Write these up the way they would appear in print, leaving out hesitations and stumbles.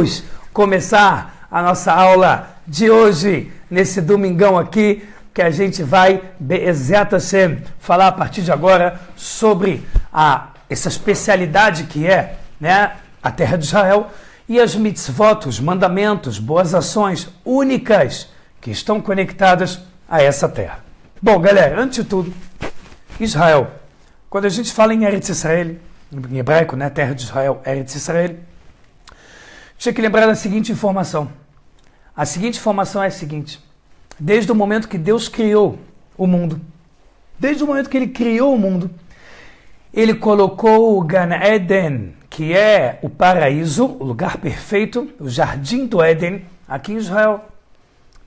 Vamos começar a nossa aula de hoje, nesse domingão aqui, que a gente vai, Be'ezat Hashem, falar a partir de agora sobre essa especialidade que é, né, a terra de Israel e as mitzvot, os mandamentos, boas ações únicas que estão conectadas a essa terra. Bom, galera, antes de tudo, Israel, quando a gente fala em Eretz Israel, em hebraico, né, terra de Israel, Eretz Israel, tinha que lembrar da seguinte informação. A seguinte informação é a seguinte: desde o momento que Deus criou o mundo, desde o momento que Ele criou o mundo, Ele colocou o Gan Eden, que é o paraíso, o lugar perfeito, o jardim do Éden, aqui em Israel.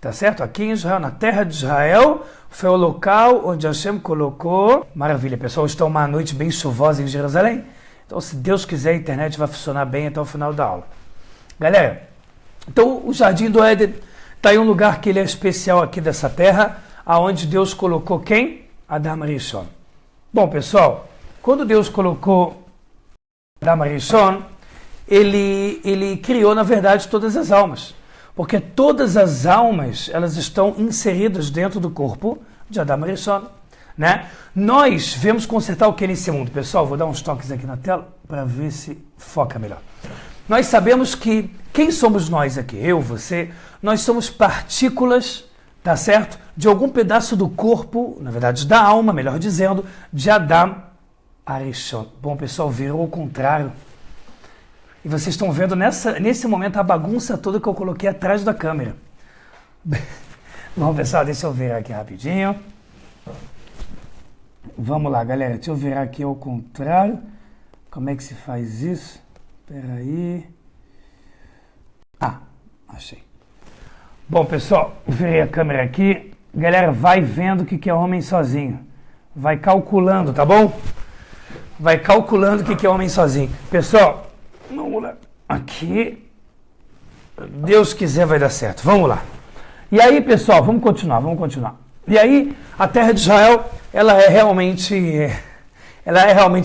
Tá certo? Aqui em Israel, na terra de Israel, foi o local onde Hashem colocou. Maravilha, pessoal, está uma noite bem chuvosa em Jerusalém. Então, se Deus quiser, a internet vai funcionar bem até o final da aula. Galera, então o Jardim do Éden está em um lugar que ele é especial aqui dessa terra, aonde Deus colocou quem? Adam Rishon. Bom, pessoal, quando Deus colocou Adam Rishon, ele criou, na verdade, todas as almas. Porque todas as almas, elas estão inseridas dentro do corpo de Adam Rishon, né? Nós vamos consertar o que nesse mundo. Pessoal, vou dar uns toques aqui na tela para ver se foca melhor. Nós sabemos que, quem somos nós aqui? Eu, você, nós somos partículas, tá certo? De algum pedaço do corpo, na verdade da alma, melhor dizendo, de Adam Rishon. Bom, pessoal, virou ao contrário. E vocês estão vendo nesse momento a bagunça toda que eu coloquei atrás da câmera. Bom, pessoal, deixa eu virar aqui rapidinho. Vamos lá, galera, deixa eu virar aqui ao contrário. Como é que se faz isso? Espera aí. Achei. Bom, pessoal, virei a câmera aqui. Galera, vai vendo o que é homem sozinho. Vai calculando, tá bom? Vai calculando o que é homem sozinho. Pessoal, vamos lá. Aqui. Deus quiser vai dar certo. Vamos lá. E aí, pessoal, vamos continuar. E aí, a terra de Israel, ela é realmente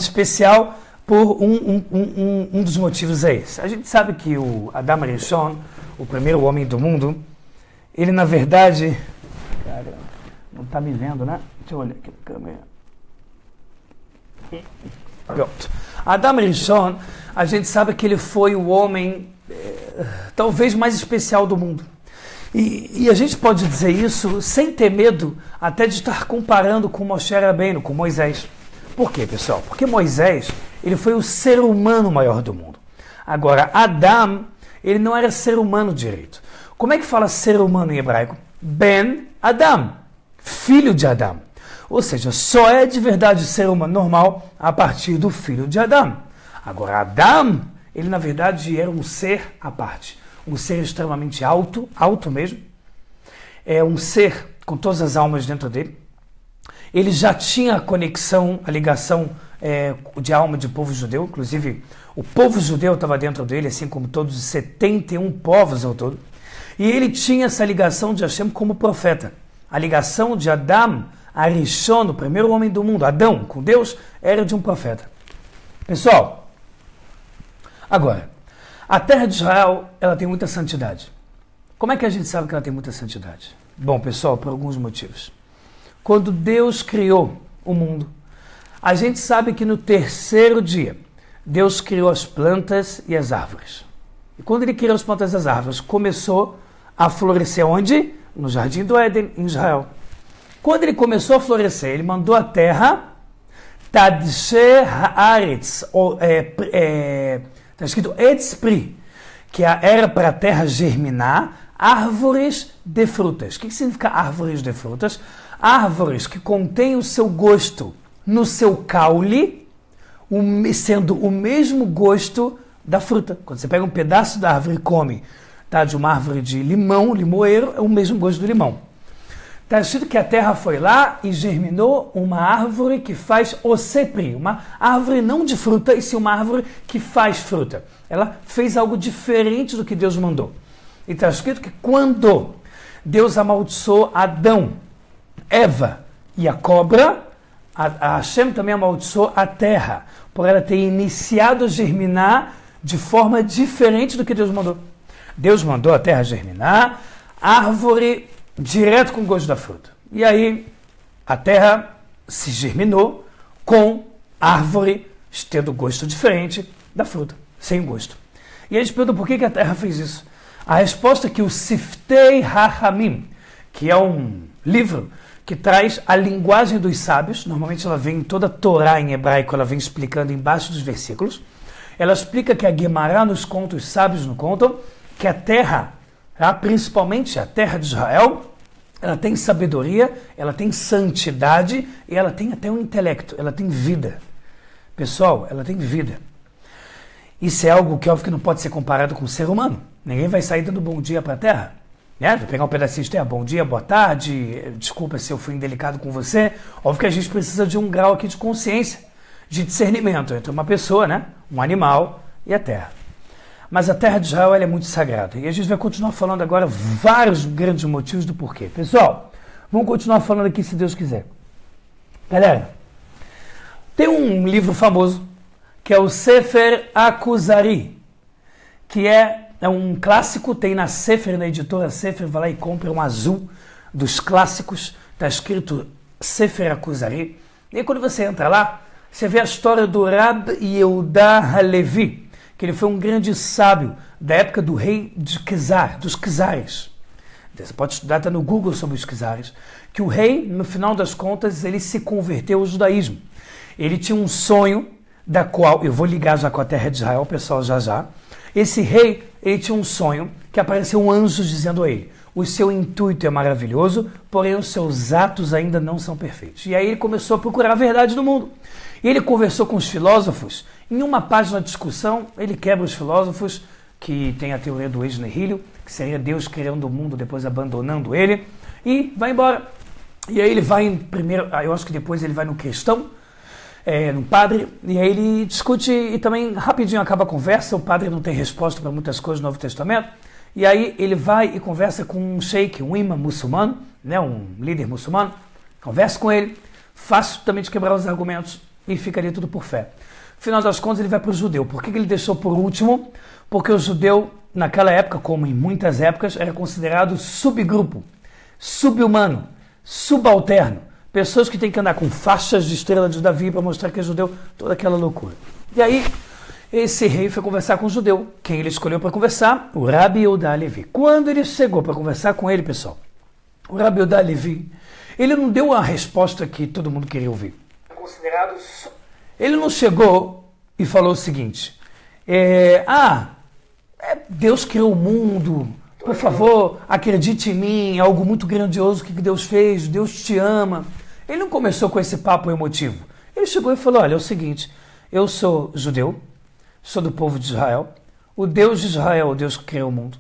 especial. Por um dos motivos é esse. A gente sabe que o Adam Rishon, o primeiro homem do mundo, ele na verdade... Cara, não está me vendo, né? Deixa eu olhar aqui na câmera. Pronto. Adam Rishon, a gente sabe que ele foi o homem talvez mais especial do mundo. E a gente pode dizer isso sem ter medo até de estar comparando com Moshe Rabbeinu, com Moisés. Por quê, pessoal? Porque Moisés, ele foi o ser humano maior do mundo. Agora, Adam, ele não era ser humano direito. Como é que fala ser humano em hebraico? Ben Adam, filho de Adam. Ou seja, só é de verdade ser humano normal a partir do filho de Adam. Agora, Adam, ele na verdade era um ser à parte. Um ser extremamente alto mesmo. É um ser com todas as almas dentro dele. Ele já tinha a conexão, a ligação de alma de povo judeu, inclusive o povo judeu estava dentro dele, assim como todos os 71 povos ao todo, e ele tinha essa ligação de Hashem como profeta. A ligação de Adam Rishon, o primeiro homem do mundo, Adão, com Deus, era de um profeta. Pessoal, agora, a terra de Israel, ela tem muita santidade. Como é que a gente sabe que ela tem muita santidade? Bom, pessoal, por alguns motivos. Quando Deus criou o mundo, a gente sabe que no terceiro dia, Deus criou as plantas e as árvores. E quando Ele criou as plantas e as árvores, começou a florescer onde? No Jardim do Éden, em Israel. Quando Ele começou a florescer, Ele mandou a terra, Tadshe Haaretz, está escrito Etz Pri, que era para a terra germinar árvores de frutas. O que significa árvores de frutas? Árvores que contêm o seu gosto no seu caule, sendo o mesmo gosto da fruta. Quando você pega um pedaço da árvore e come, tá, de uma árvore de limão, limoeiro, é o mesmo gosto do limão. Está escrito que a terra foi lá e germinou uma árvore que faz ocepri, uma árvore não de fruta, e sim uma árvore que faz fruta. Ela fez algo diferente do que Deus mandou. E está escrito que quando Deus amaldiçoou Adão, Eva e a cobra, a Hashem também amaldiçoou a terra, por ela ter iniciado a germinar de forma diferente do que Deus mandou. Deus mandou a terra germinar, árvore direto com o gosto da fruta. E aí a terra se germinou com árvore tendo gosto diferente da fruta, sem gosto. E a gente pergunta por que a terra fez isso. A resposta é que o Siftei HaHamim, que é um livro que traz a linguagem dos sábios, normalmente ela vem toda a Torá em hebraico, ela vem explicando embaixo dos versículos, ela explica que a Guemará nos conta, os sábios nos contam, que a terra, principalmente a terra de Israel, ela tem sabedoria, ela tem santidade e ela tem até um intelecto, ela tem vida. Pessoal, ela tem vida. Isso é algo que óbvio que não pode ser comparado com o ser humano. Ninguém vai sair dando bom dia para a terra. Né? Vai pegar um pedacinho de terra, bom dia, boa tarde, desculpa se eu fui indelicado com você. Óbvio que a gente precisa de um grau aqui de consciência, de discernimento entre uma pessoa, né? Um animal e a terra. Mas a terra de Israel ela é muito sagrada. E a gente vai continuar falando agora vários grandes motivos do porquê. Pessoal, vamos continuar falando aqui se Deus quiser. Galera, tem um livro famoso que é o Sefer HaKuzari, que é um clássico, tem na Sefer, na editora Sefer, vai lá e compra um azul dos clássicos, está escrito Sefer HaKuzari. E aí quando você entra lá, você vê a história do Rab Yehuda Halevi, que ele foi um grande sábio da época do rei de Czar, dos Czares. Você pode estudar até no Google sobre os Czares, que o rei, no final das contas, ele se converteu ao judaísmo. Ele tinha um sonho, da qual, eu vou ligar já com a terra de Israel, pessoal, já. Esse rei, ele tinha um sonho que apareceu um anjo dizendo a ele: o seu intuito é maravilhoso, porém os seus atos ainda não são perfeitos. E aí ele começou a procurar a verdade no mundo. E ele conversou com os filósofos. Em uma página de discussão, ele quebra os filósofos, que tem a teoria do ex nihilo, que seria Deus criando o mundo, depois abandonando ele, e vai embora. E aí ele vai primeiro, eu acho que depois ele vai no cristão, no padre, e aí ele discute e também rapidinho acaba a conversa. O padre não tem resposta para muitas coisas do Novo Testamento, e aí ele vai e conversa com um sheik, um imã muçulmano, né, um líder muçulmano, conversa com ele, fácil também de quebrar os argumentos, e fica ali tudo por fé. No final das contas ele vai para o judeu. Por que ele deixou por último? Porque o judeu, naquela época, como em muitas épocas, era considerado subgrupo, subhumano, subalterno. Pessoas que têm que andar com faixas de estrela de Davi para mostrar que é judeu, toda aquela loucura. E aí, esse rei foi conversar com o judeu. Quem ele escolheu para conversar? O Rabi Yehuda Halevi. Quando ele chegou para conversar com ele, pessoal, o Rabi Yehuda Halevi, ele não deu a resposta que todo mundo queria ouvir. Ele não chegou e falou o seguinte: Deus criou o mundo, por favor, acredite em mim, é algo muito grandioso que Deus fez, Deus te ama. Ele não começou com esse papo emotivo. Ele chegou e falou: olha, é o seguinte, eu sou judeu, sou do povo de Israel, o Deus de Israel, o Deus que criou o mundo.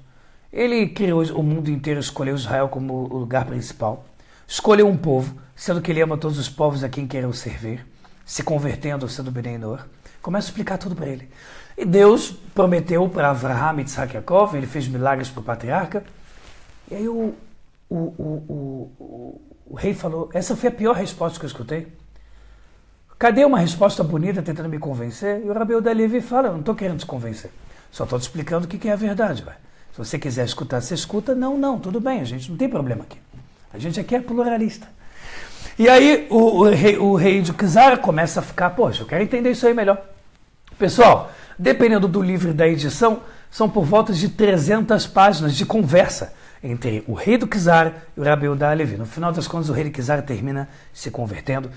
Ele criou o mundo inteiro, escolheu Israel como o lugar principal, escolheu um povo, sendo que ele ama todos os povos a quem quer servir, se convertendo, sendo Benenor. Começa a explicar tudo para ele. E Deus prometeu para Avraham, Yitzhak e Yaakov, ele fez milagres para o patriarca. E aí o rei falou: essa foi a pior resposta que eu escutei. Cadê uma resposta bonita tentando me convencer? E o Rabi Yehuda Halevi fala: eu não estou querendo te convencer, só estou te explicando o que é a verdade. Vai. Se você quiser escutar, você escuta. Não, tudo bem, a gente não tem problema aqui. A gente aqui é pluralista. E aí o rei de Czar começa a ficar: poxa, eu quero entender isso aí melhor. Pessoal, dependendo do livro e da edição, são por volta de 300 páginas de conversa entre o rei do Czar e o Rabi Yehuda Halevi. No final das contas, o rei de Czar termina se convertendo.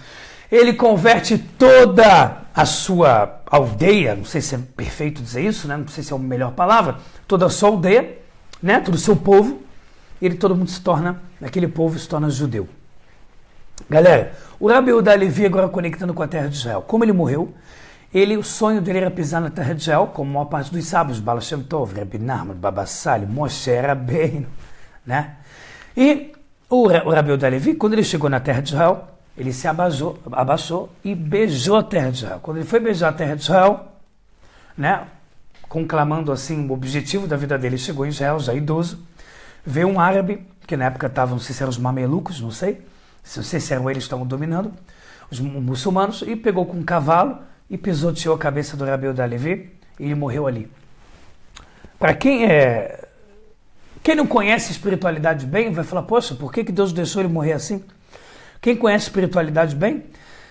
Ele converte toda a sua aldeia, não sei se é perfeito dizer isso, né? Não sei se é a melhor palavra, toda a sua aldeia, né? Todo o seu povo, todo mundo se torna, aquele povo se torna judeu. Galera, o Rabi Yehuda Halevi agora conectando com a terra de Israel. Como ele morreu, o sonho dele era pisar na terra de Israel, como a maior parte dos sábios, Baal Shem Tov, Rabbi Nachman, Baba Sali, Moshe Rabbeinu, né? E o Rabi Yehuda Halevi, quando ele chegou na terra de Israel, ele se abaixou e beijou a terra de Israel. Quando ele foi beijar a terra de Israel, né, conclamando assim o objetivo da vida dele, chegou em Israel, já idoso, veio um árabe, que na época estavam, não sei se eram os mamelucos, não sei se eram eles que estavam dominando, os muçulmanos, e pegou com um cavalo e pisoteou a cabeça do Rabi Yehuda Halevi e ele morreu ali. Para quem Quem não conhece espiritualidade bem vai falar, poxa, por que Deus deixou ele morrer assim? Quem conhece espiritualidade bem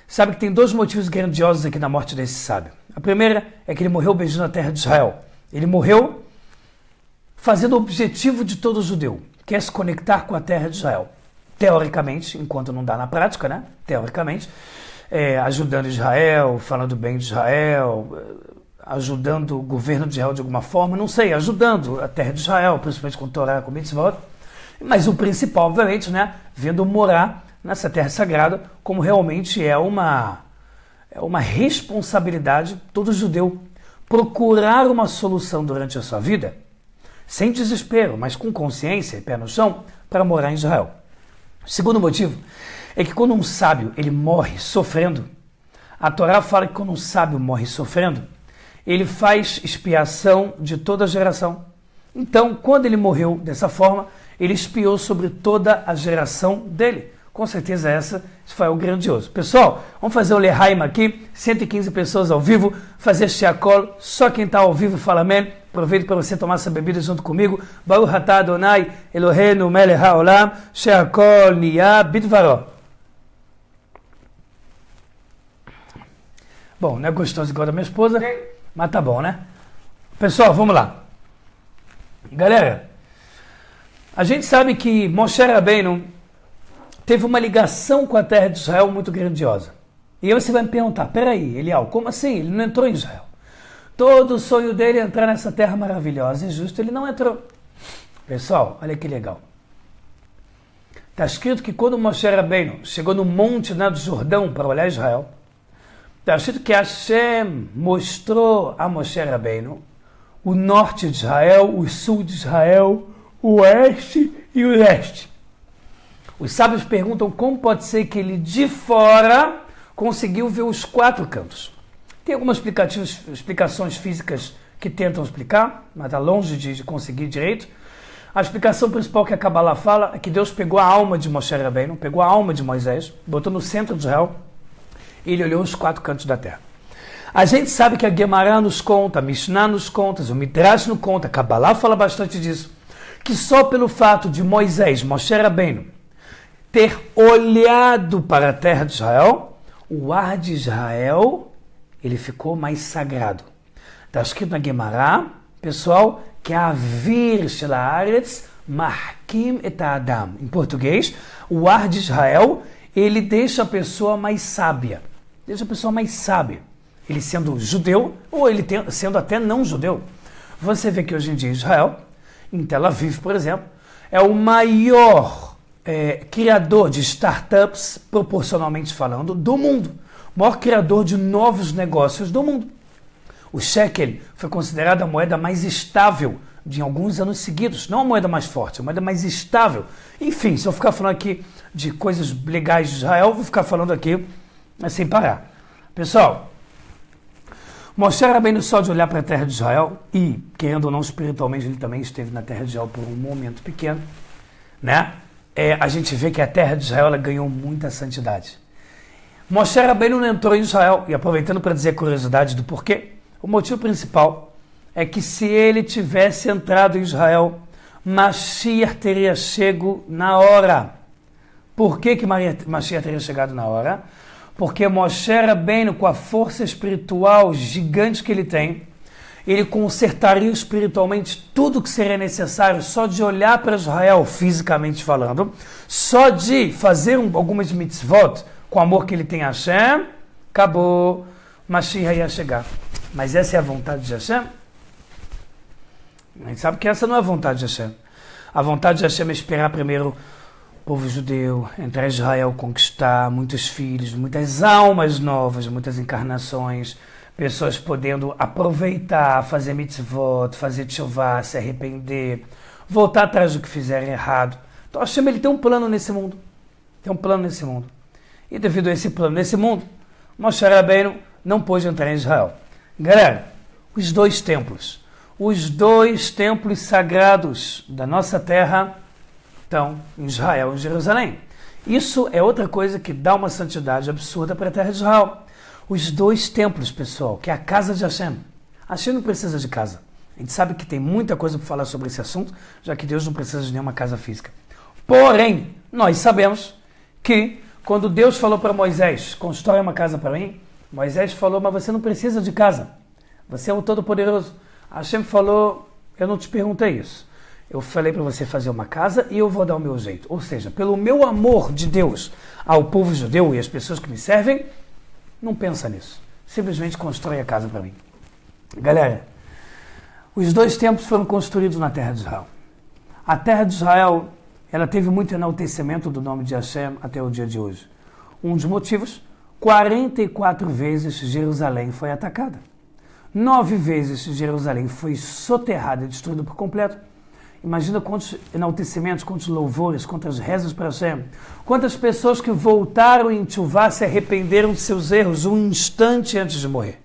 sabe que tem dois motivos grandiosos aqui na morte desse sábio. A primeira é que ele morreu beijando a terra de Israel. Ele morreu fazendo o objetivo de todo judeu, que é se conectar com a terra de Israel. Teoricamente, enquanto não dá na prática, né? Teoricamente, ajudando Israel, falando bem de Israel, ajudando o governo de Israel de alguma forma, não sei, ajudando a terra de Israel, principalmente com Torá, com mitzvot. Mas o principal, obviamente, né? Vindo morar nessa terra sagrada, como realmente é uma responsabilidade de todo judeu procurar uma solução durante a sua vida, sem desespero, mas com consciência e pé no chão, para morar em Israel. O segundo motivo é que quando um sábio ele morre sofrendo, a Torá fala que quando um sábio morre sofrendo, ele faz expiação de toda a geração. Então, quando ele morreu dessa forma, ele expiou sobre toda a geração dele. Com certeza isso foi algo grandioso. Pessoal, vamos fazer o Lehaim aqui, 115 pessoas ao vivo, fazer Sheakol, só quem está ao vivo fala amém. Aproveito para você tomar essa bebida junto comigo. Baruch atah Adonai Eloheinu melech haolam, Sheakol niyah bidvaro. Bom, não é gostoso igual da minha esposa, mas tá bom, né? Pessoal, vamos lá. Galera, a gente sabe que Moshe Rabbeinu teve uma ligação com a terra de Israel muito grandiosa. E aí você vai me perguntar, peraí, Elial, como assim? Ele não entrou em Israel. Todo o sonho dele é entrar nessa terra maravilhosa, e justo ele não entrou. Pessoal, olha que legal. Está escrito que quando Moshe Rabbeinu chegou no monte do Jordão para olhar Israel, está escrito que Hashem mostrou a Moshe Rabbeinu o norte de Israel, o sul de Israel, o oeste e o leste. Os sábios perguntam como pode ser que ele de fora conseguiu ver os quatro cantos. Tem algumas explicações físicas que tentam explicar, mas está longe de conseguir direito. A explicação principal que a Kabbalah fala é que Deus pegou a alma de Moshe Rabbeinu, pegou a alma de Moisés, botou no centro de Israel e ele olhou os quatro cantos da terra. A gente sabe que a Gemara nos conta, a Mishnah nos conta, o Midrash nos conta, a Kabbalah fala bastante disso, que só pelo fato de Moisés, Moshe Rabbeinu, ter olhado para a terra de Israel, o ar de Israel, ele ficou mais sagrado. Está escrito na Gemara, pessoal, que a vir shel haaretz markim et adam. Em português, o ar de Israel, ele deixa a pessoa mais sábia. Deixa a pessoa mais sábia. Ele sendo judeu, ou ele sendo até não judeu. Você vê que hoje em dia Israel, em Tel Aviv, por exemplo, é o maior criador de startups, proporcionalmente falando, do mundo. O maior criador de novos negócios do mundo. O shekel foi considerado a moeda mais estável de alguns anos seguidos. Não a moeda mais forte, a moeda mais estável. Enfim, se eu ficar falando aqui de coisas legais de Israel, vou ficar falando aqui sem parar. Pessoal, Moshe Rabbeinu só de olhar para a terra de Israel, e querendo ou não espiritualmente, ele também esteve na terra de Israel por um momento pequeno, né? A gente vê que a terra de Israel ela ganhou muita santidade. Moshe Rabbeinu não entrou em Israel, e aproveitando para dizer a curiosidade do porquê, o motivo principal é que se ele tivesse entrado em Israel, Mashiach teria chego na hora. Por que Mashiach teria chegado na hora? Porque Moshe Rabbeinu, com a força espiritual gigante que ele tem, ele consertaria espiritualmente tudo que seria necessário só de olhar para Israel, fisicamente falando, só de fazer algumas mitzvot com o amor que ele tem a Hashem, acabou, Mashiach ia chegar. Mas essa é a vontade de Hashem? A gente sabe que essa não é a vontade de Hashem. A vontade de Hashem é esperar primeiro o povo judeu entrar em Israel, conquistar muitos filhos, muitas almas novas, muitas encarnações, pessoas podendo aproveitar, fazer mitzvot, fazer teshuvah, se arrepender, voltar atrás do que fizeram errado. Então Hashem ele tem um plano nesse mundo. Tem um plano nesse mundo. E devido a esse plano nesse mundo, Moshe Rabbeinu não pôde entrar em Israel. Galera, os dois templos sagrados da nossa terra estão em Israel, em Jerusalém. Isso é outra coisa que dá uma santidade absurda para a terra de Israel. Os dois templos, pessoal, que é a casa de Hashem. Hashem não precisa de casa. A gente sabe que tem muita coisa para falar sobre esse assunto, já que Deus não precisa de nenhuma casa física. Porém, nós sabemos que quando Deus falou para Moisés, constrói uma casa para mim, Moisés falou, mas você não precisa de casa. Você é o Todo-Poderoso. Hashem falou, eu não te perguntei isso. Eu falei para você fazer uma casa e eu vou dar o meu jeito. Ou seja, pelo meu amor de Deus ao povo judeu e às pessoas que me servem, não pensa nisso. Simplesmente constrói a casa para mim. Galera, os 2 templos foram construídos na terra de Israel. A terra de Israel, ela teve muito enaltecimento do nome de Hashem até o dia de hoje. Um dos motivos, 44 vezes Jerusalém foi atacada. 9 vezes Jerusalém foi soterrada e destruída por completo. Imagina quantos enaltecimentos, quantos louvores, quantas rezas para Hashem. Quantas pessoas que voltaram em Tchuvá se arrependeram de seus erros um instante antes de morrer.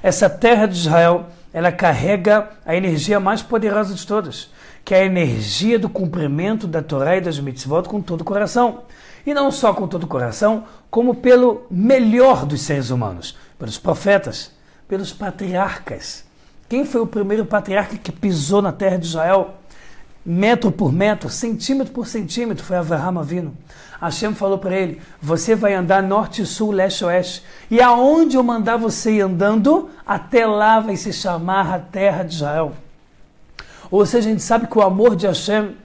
Essa terra de Israel, ela carrega a energia mais poderosa de todas, que é a energia do cumprimento da Torá e das mitzvot com todo o coração. E não só com todo o coração, como pelo melhor dos seres humanos, pelos profetas, pelos patriarcas. Quem foi o primeiro patriarca que pisou na terra de Israel? Metro por metro, centímetro por centímetro, foi Avraham Avinu. Hashem falou para ele, você vai andar norte, sul, leste, oeste. E aonde eu mandar você ir andando, até lá vai se chamar a terra de Israel. Ou seja, a gente sabe que o amor de Hashem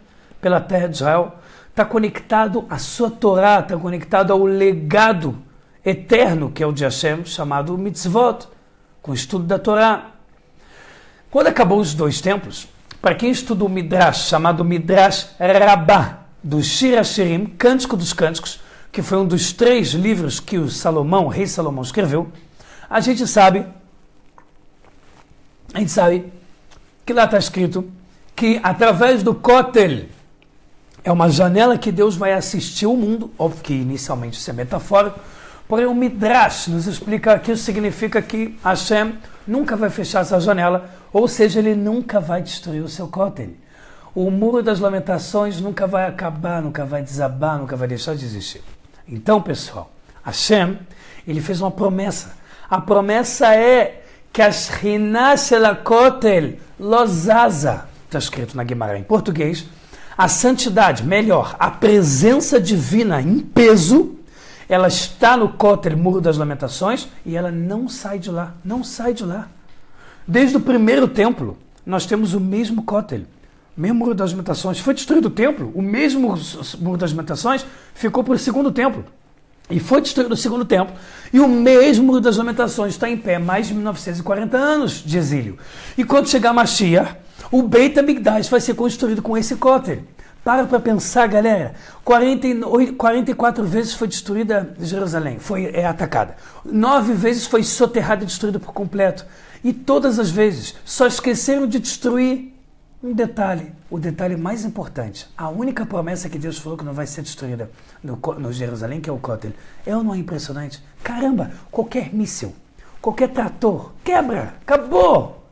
pela terra de Israel está conectado à sua Torá, está conectado ao legado eterno que é o de Hashem, chamado mitzvot, com o estudo da Torá. Quando acabou os 2 templos, para quem estuda o Midrash, chamado Midrash Rabbah, do Shir HaShirim, Cântico dos Cânticos, que foi um dos 3 livros que o rei Salomão escreveu, a gente sabe que lá está escrito que através do Kotel, é uma janela que Deus vai assistir o mundo, óbvio que inicialmente isso é metafórico, porém o Midrash nos explica que isso significa que Hashem nunca vai fechar essa janela, ou seja, ele nunca vai destruir o seu Kotel. O muro das lamentações nunca vai acabar, nunca vai desabar, nunca vai deixar de existir. Então, pessoal, Hashem, ele fez uma promessa. A promessa é que a Shekhinah shel Kotel lo zaza, está escrito na Guimarães em português, a santidade, melhor, a presença divina em peso, ela está no Kotel, muro das lamentações, e ela não sai de lá, não sai de lá. Desde o primeiro templo, nós temos o mesmo Kotel, o mesmo muro das lamentações. Foi destruído o templo, o mesmo muro das lamentações ficou para o segundo templo. E foi destruído o segundo templo, e o mesmo muro das lamentações está em pé mais de 1940 anos de exílio. E quando chegar Mashiach, o Beit HaMikdash vai ser construído com esse Kotel. Para pensar, galera, 44 vezes foi destruída Jerusalém, foi atacada. 9 vezes foi soterrada e destruída por completo. E todas as vezes só esqueceram de destruir um detalhe, o detalhe mais importante. A única promessa que Deus falou que não vai ser destruída no Jerusalém, que é o Kotel. É ou não é impressionante? Caramba, qualquer míssil, qualquer trator, quebra, acabou.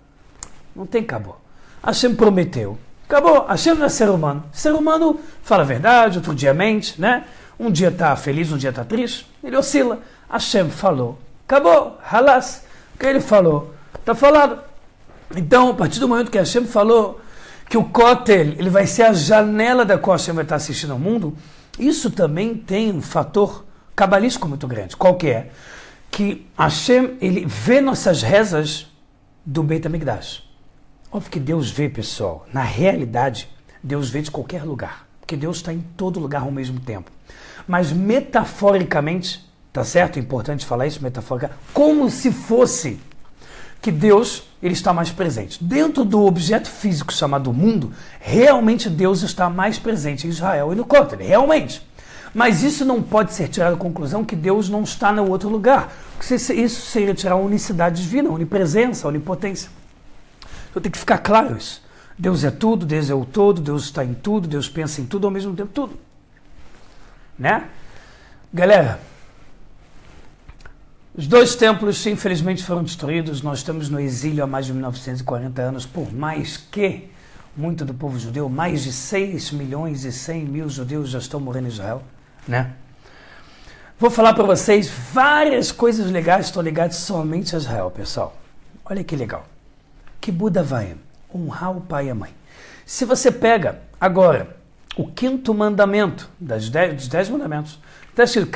Não tem acabou. Hashem prometeu. Acabou. Hashem não é ser humano. Ser humano fala a verdade, outro dia mente, né? Um dia está feliz, um dia está triste. Ele oscila. Hashem falou. Acabou. Halas. O que ele falou? Está falado. Então, a partir do momento que Hashem falou que o Kotel ele vai ser a janela da qual Hashem vai estar assistindo ao mundo, isso também tem um fator cabalístico muito grande. Qual que é? Que Hashem ele vê nossas rezas do Beit HaMikdash. Óbvio que Deus vê, pessoal. Na realidade, Deus vê de qualquer lugar. Porque Deus está em todo lugar ao mesmo tempo. Mas metaforicamente, tá certo? É importante falar isso, metaforicamente, como se fosse que Deus ele está mais presente. Dentro do objeto físico chamado mundo, realmente Deus está mais presente em Israel e no Kotel, realmente. Mas isso não pode ser tirado a conclusão que Deus não está no outro lugar. Porque isso seria tirar a unicidade divina, a onipresença, a onipotência. Então tem que ficar claro isso. Deus é tudo, Deus é o todo, Deus está em tudo, Deus pensa em tudo ao mesmo tempo, tudo. Né? Galera, os 2 templos, infelizmente, foram destruídos. Nós estamos no exílio há mais de 1940 anos, por mais que muito do povo judeu, mais de 6 milhões e 100 mil judeus já estão morrendo em Israel. Né? Vou falar para vocês várias coisas legais que estão ligadas somente a Israel, pessoal. Olha que legal. Kibbutz Avayim. honrar o pai e a mãe. Se você pega agora o 5º mandamento dos 10 mandamentos, está escrito,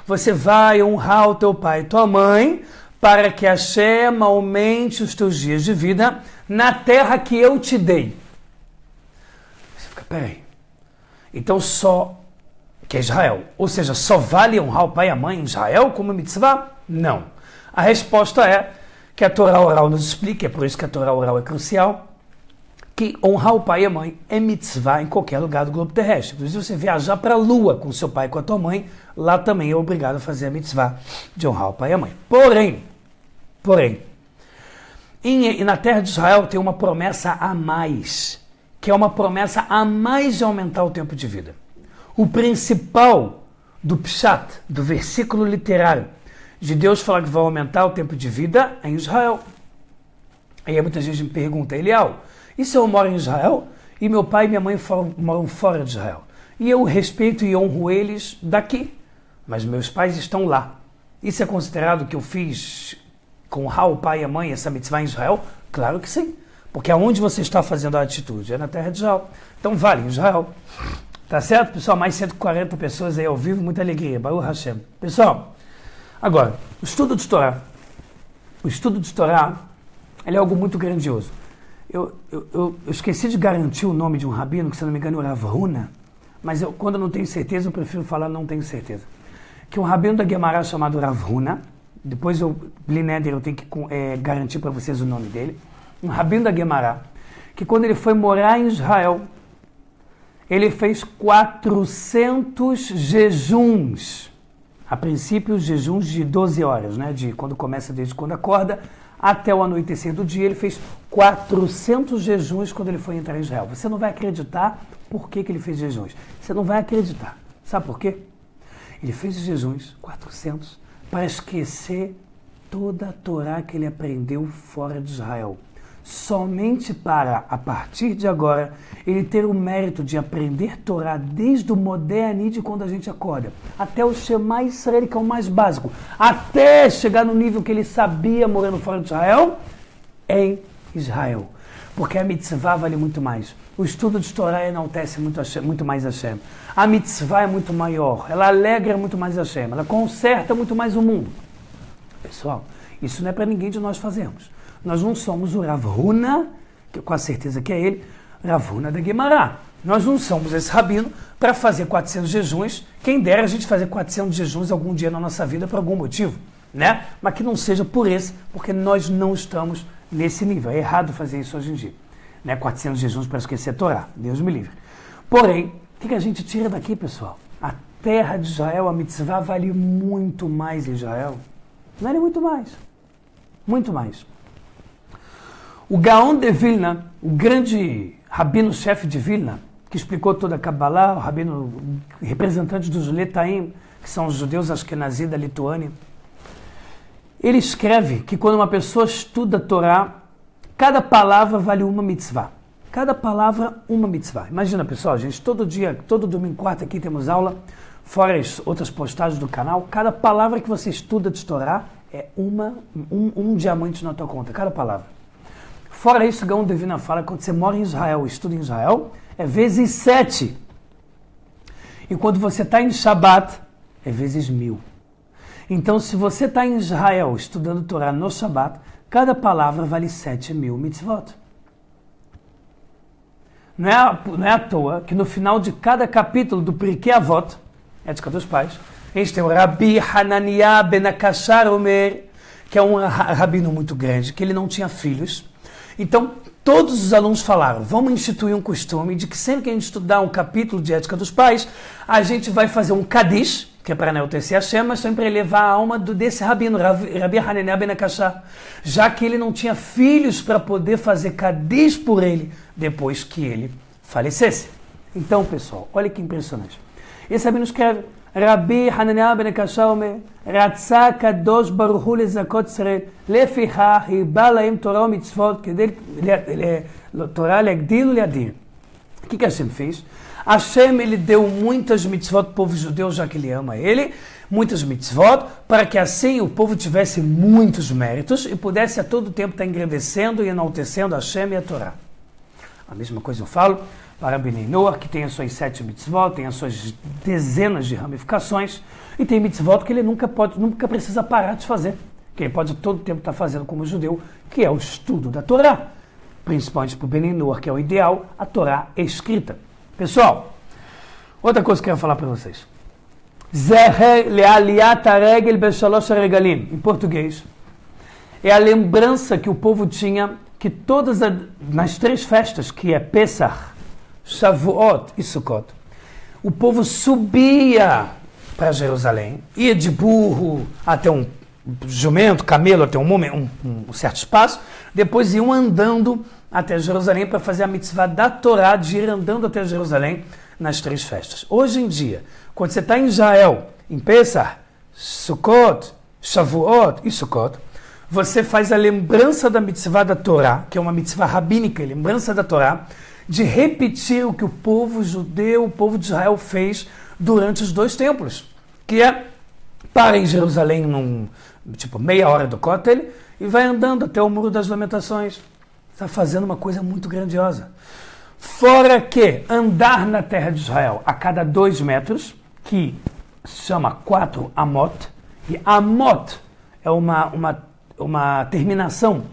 você vai honrar o teu pai e tua mãe para que Hashem aumente os teus dias de vida na terra que eu te dei. Você fica, peraí. Então só que é Israel. Ou seja, só vale honrar o pai e a mãe em Israel como mitzvah? Não. A resposta é que a Torá oral nos explica, é por isso que a Torá oral é crucial, que honrar o pai e a mãe é mitzvah em qualquer lugar do globo terrestre. Inclusive, você viajar para a lua com seu pai e com a tua mãe, lá também é obrigado a fazer a mitzvah de honrar o pai e a mãe. Porém, e na terra de Israel tem uma promessa a mais, que é uma promessa a mais de aumentar o tempo de vida. O principal do pshat, do versículo literário, de Deus falar que vai aumentar o tempo de vida é em Israel. Aí muita gente me pergunta, Eliel, e se eu moro em Israel e meu pai e minha mãe moram fora de Israel? E eu respeito e honro eles daqui, mas meus pais estão lá. Isso é considerado que eu fiz com honrar o pai e a mãe essa mitzvah em Israel? Claro que sim, porque aonde você está fazendo a atitude? É na terra de Israel. Então vale em Israel. Tá certo, pessoal? Mais 140 pessoas aí ao vivo, muita alegria. Baruch Hashem. Pessoal, agora, o estudo de Torá. O estudo de Torá, ele é algo muito grandioso. Eu esqueci de garantir o nome de um rabino, que se não me engano é o Rav Huna, mas quando eu não tenho certeza, eu prefiro falar não tenho certeza. Que um rabino da Gemara chamado Rav Huna, depois Blineder, eu tenho que garantir para vocês o nome dele, um rabino da Gemara, que quando ele foi morar em Israel, ele fez 400 jejuns. A princípio, jejuns de 12 horas, né? De quando começa, desde quando acorda, até o anoitecer do dia. Ele fez 400 jejuns quando ele foi entrar em Israel. Você não vai acreditar por que ele fez jejuns. Você não vai acreditar. Sabe por quê? Ele fez os jejuns, 400, para esquecer toda a Torá que ele aprendeu fora de Israel. Somente para, a partir de agora, ele ter o mérito de aprender Torá desde o Modéani, de quando a gente acorda, até o Shema Israel, que é o mais básico, até chegar no nível que ele sabia morando fora de Israel, em Israel. Porque a mitzvah vale muito mais. O estudo de Torá enaltece muito mais Hashem. A mitzvah é muito maior, ela alegra muito mais Hashem, ela conserta muito mais o mundo. Pessoal, isso não é para ninguém de nós fazermos. Nós não somos o Rav Huna, que com a certeza que é ele, Rav Huna da Gemara. Nós não somos esse rabino para fazer 400 jejuns. Quem dera a gente fazer 400 jejuns algum dia na nossa vida por algum motivo, né? Mas que não seja por esse, porque nós não estamos nesse nível. É errado fazer isso hoje em dia, né? 400 jejuns para esquecer a Torá. Deus me livre. Porém, o que a gente tira daqui, pessoal? A terra de Israel, a mitzvah, vale muito mais em Israel. Vale muito mais. Muito mais. O Gaon de Vilna, o grande rabino-chefe de Vilna, que explicou toda a Kabbalah, o rabino representante dos Letaim, que são os judeus Ashkenazi da Lituânia, ele escreve que quando uma pessoa estuda a Torá, cada palavra vale uma mitzvah. Cada palavra, uma mitzvah. Imagina, pessoal, gente, todo dia, todo domingo, quarta aqui temos aula, fora as outras postagens do canal, cada palavra que você estuda de Torá é um diamante na tua conta, cada palavra. Fora isso, Gaon de Vilna fala que quando você mora em Israel, estuda em Israel, é vezes 7. E quando você está em Shabat, é vezes 1000. Então, se você está em Israel estudando Torá no Shabat, cada palavra vale 7.000 mitzvot. Não é à toa que no final de cada capítulo do Pirkei Avot, Ética dos Pais, a gente tem o Rabi Hananiah ben Akashar Omer, que é um rabino muito grande, que ele não tinha filhos. Então, todos os alunos falaram, vamos instituir um costume de que sempre que a gente estudar um capítulo de Ética dos Pais, a gente vai fazer um Kadish, que é para enaltecer Hashem, mas também para elevar a alma desse rabino, Rabi Hananiah ben Akashar, já que ele não tinha filhos para poder fazer Kadish por ele, depois que ele falecesse. Então, pessoal, olha que impressionante. Esse rabino escreve, Rabi Hananiah ben Akashar Omer, Ratzah Kadosh Baruch Hu lezakot Israel, lefichach hiba lahem Torah u'mitzvot, kedei Torah leagdil u'leadir. O que Hashem fez? Hashem, ele deu muitas mitzvot para o povo judeu, já que ele ama ele, muitas mitzvot, para que assim o povo tivesse muitos méritos e pudesse a todo tempo estar engrandecendo e enaltecendo Hashem e a Torá. A mesma coisa eu falo para Benei Noach, que tem as suas 7 mitzvot, tem as suas dezenas de ramificações, e tem mitzvot que ele nunca precisa parar de fazer, que ele pode a todo tempo estar fazendo como judeu, que é o estudo da Torá, principalmente para o Benei Noach, que é o ideal, a Torá escrita. Pessoal, outra coisa que eu quero falar para vocês. Zeher le'aliyat haregel beshalosh haregalim, em português, é a lembrança que o povo tinha que nas 3 festas, que é Pesach, Shavuot e Sukkot, o povo subia para Jerusalém, ia de burro até um jumento, camelo até um certo espaço, depois iam andando até Jerusalém para fazer a mitzvah da Torá de ir andando até Jerusalém nas 3 festas. Hoje em dia, quando você está em Israel, em Pesach, Sukkot, Shavuot e Sukkot, você faz a lembrança da mitzvah da Torá, que é uma mitzvah rabínica, lembrança da Torá, de repetir o que o povo judeu, o povo de Israel fez durante os 2 templos, que é para em Jerusalém meia hora do Kotel e vai andando até o Muro das Lamentações. Está fazendo uma coisa muito grandiosa. Fora que andar na terra de Israel a cada 2 metros, que se chama 4 amot, e amot é uma terminação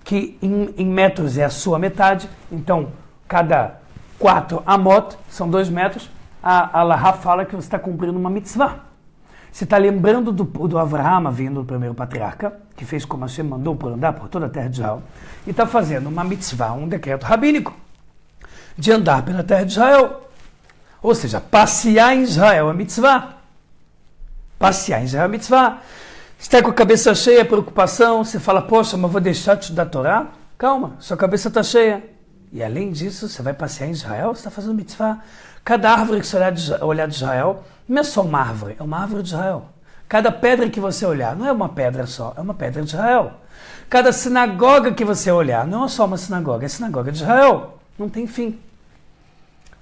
que em metros é a sua metade, então cada 4 amot são 2 metros, a Allahá fala que você está cumprindo uma mitzvah. Você está lembrando do Avraham, vindo do primeiro patriarca, que fez como Hashem mandou por andar por toda a terra de Israel, e está fazendo uma mitzvah, um decreto rabínico, de andar pela terra de Israel. Ou seja, passear em Israel é mitzvah. Passear em Israel é mitzvah. Você está com a cabeça cheia, preocupação, você fala, poxa, mas vou deixar de estudar Torá? Calma, sua cabeça está cheia. E além disso, você vai passear em Israel, você está fazendo mitzvah. Cada árvore que você olhar de Israel, não é só uma árvore, é uma árvore de Israel. Cada pedra que você olhar, não é uma pedra só, é uma pedra de Israel. Cada sinagoga que você olhar, não é só uma sinagoga, é a sinagoga de Israel. Não tem fim.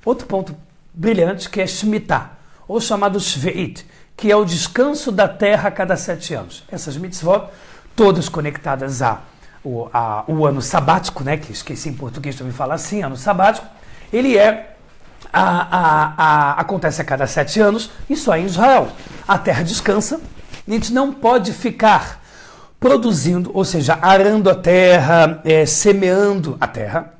Outro ponto brilhante que é Shemitah, ou chamado Shveit, que é o descanso da terra a cada 7 anos. Essas mitzvot, todas conectadas ao ano sabático, né, que esqueci em português também falar assim, ano sabático, ele acontece a cada 7 anos e só em Israel. A terra descansa, a gente não pode ficar produzindo, ou seja, arando a terra, semeando a terra,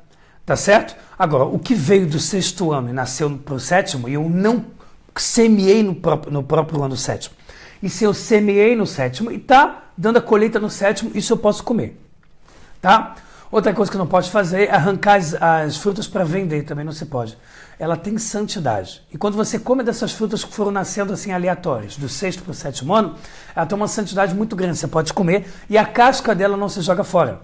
tá certo? Agora, o que veio do 6º ano e nasceu para o 7º, e eu não semeei no próprio ano 7º, e se eu semeei no 7º e está dando a colheita no 7º, isso eu posso comer, tá? Outra coisa que não pode fazer é arrancar as frutas para vender, também não se pode. Ela tem santidade. E quando você come dessas frutas que foram nascendo assim aleatórias, do 6º para o 7º ano, ela tem uma santidade muito grande, você pode comer, e a casca dela não se joga fora.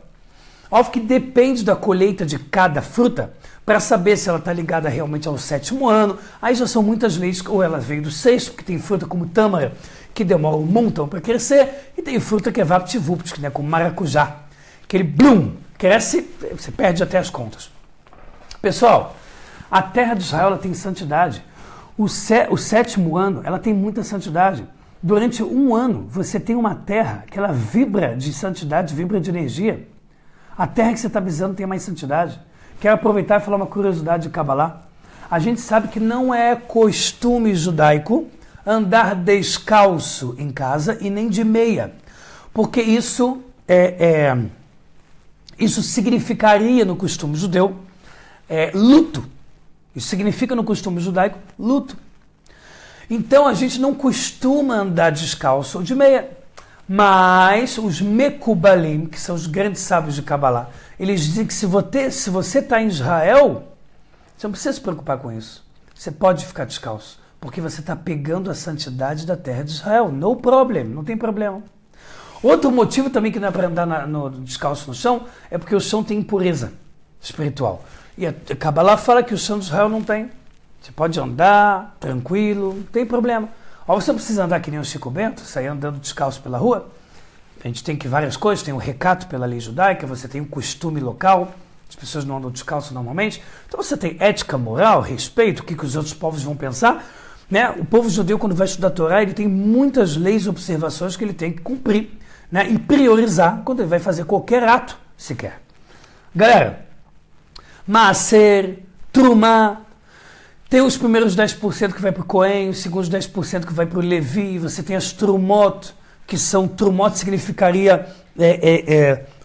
Óbvio que depende da colheita de cada fruta para saber se ela está ligada realmente ao 7º ano. Aí já são muitas leis, ou ela veio do 6º, porque tem fruta como tâmara, que demora um montão para crescer, e tem fruta que é vapt-vupt, né, como maracujá, que ele blum, cresce, você perde até as contas. Pessoal, a terra de Israel ela tem santidade. O 7º ano ela tem muita santidade. Durante um ano você tem uma terra que ela vibra de santidade, vibra de energia. A terra que você está pisando tem mais santidade. Quero aproveitar e falar uma curiosidade de Kabbalah. A gente sabe que não é costume judaico andar descalço em casa e nem de meia, porque isso isso significaria no costume judeu luto. Isso significa no costume judaico luto. Então a gente não costuma andar descalço ou de meia. Mas os Mekubalim, que são os grandes sábios de Kabbalah, eles dizem que se você está em Israel, você não precisa se preocupar com isso. Você pode ficar descalço, porque você está pegando a santidade da terra de Israel. No problem, não tem problema. Outro motivo também que não é para andar descalço no chão é porque o chão tem impureza espiritual. E a Kabbalah fala que o chão de Israel não tem. Você pode andar tranquilo, não tem problema. Ou você precisa andar que nem o Chico Bento, sair andando descalço pela rua. A gente tem que várias coisas, tem o recato pela lei judaica, você tem o costume local, as pessoas não andam descalço normalmente. Então você tem ética, moral, respeito, o que os outros povos vão pensar. Né? O povo judeu, quando vai estudar a Torá, ele tem muitas leis e observações que ele tem que cumprir, né? E priorizar quando ele vai fazer qualquer ato sequer. Galera, Maaser, Trumá, tem os primeiros 10% que vai para o Cohen, os segundos 10% que vai para o Levi, você tem as Trumot, que são, Trumot significaria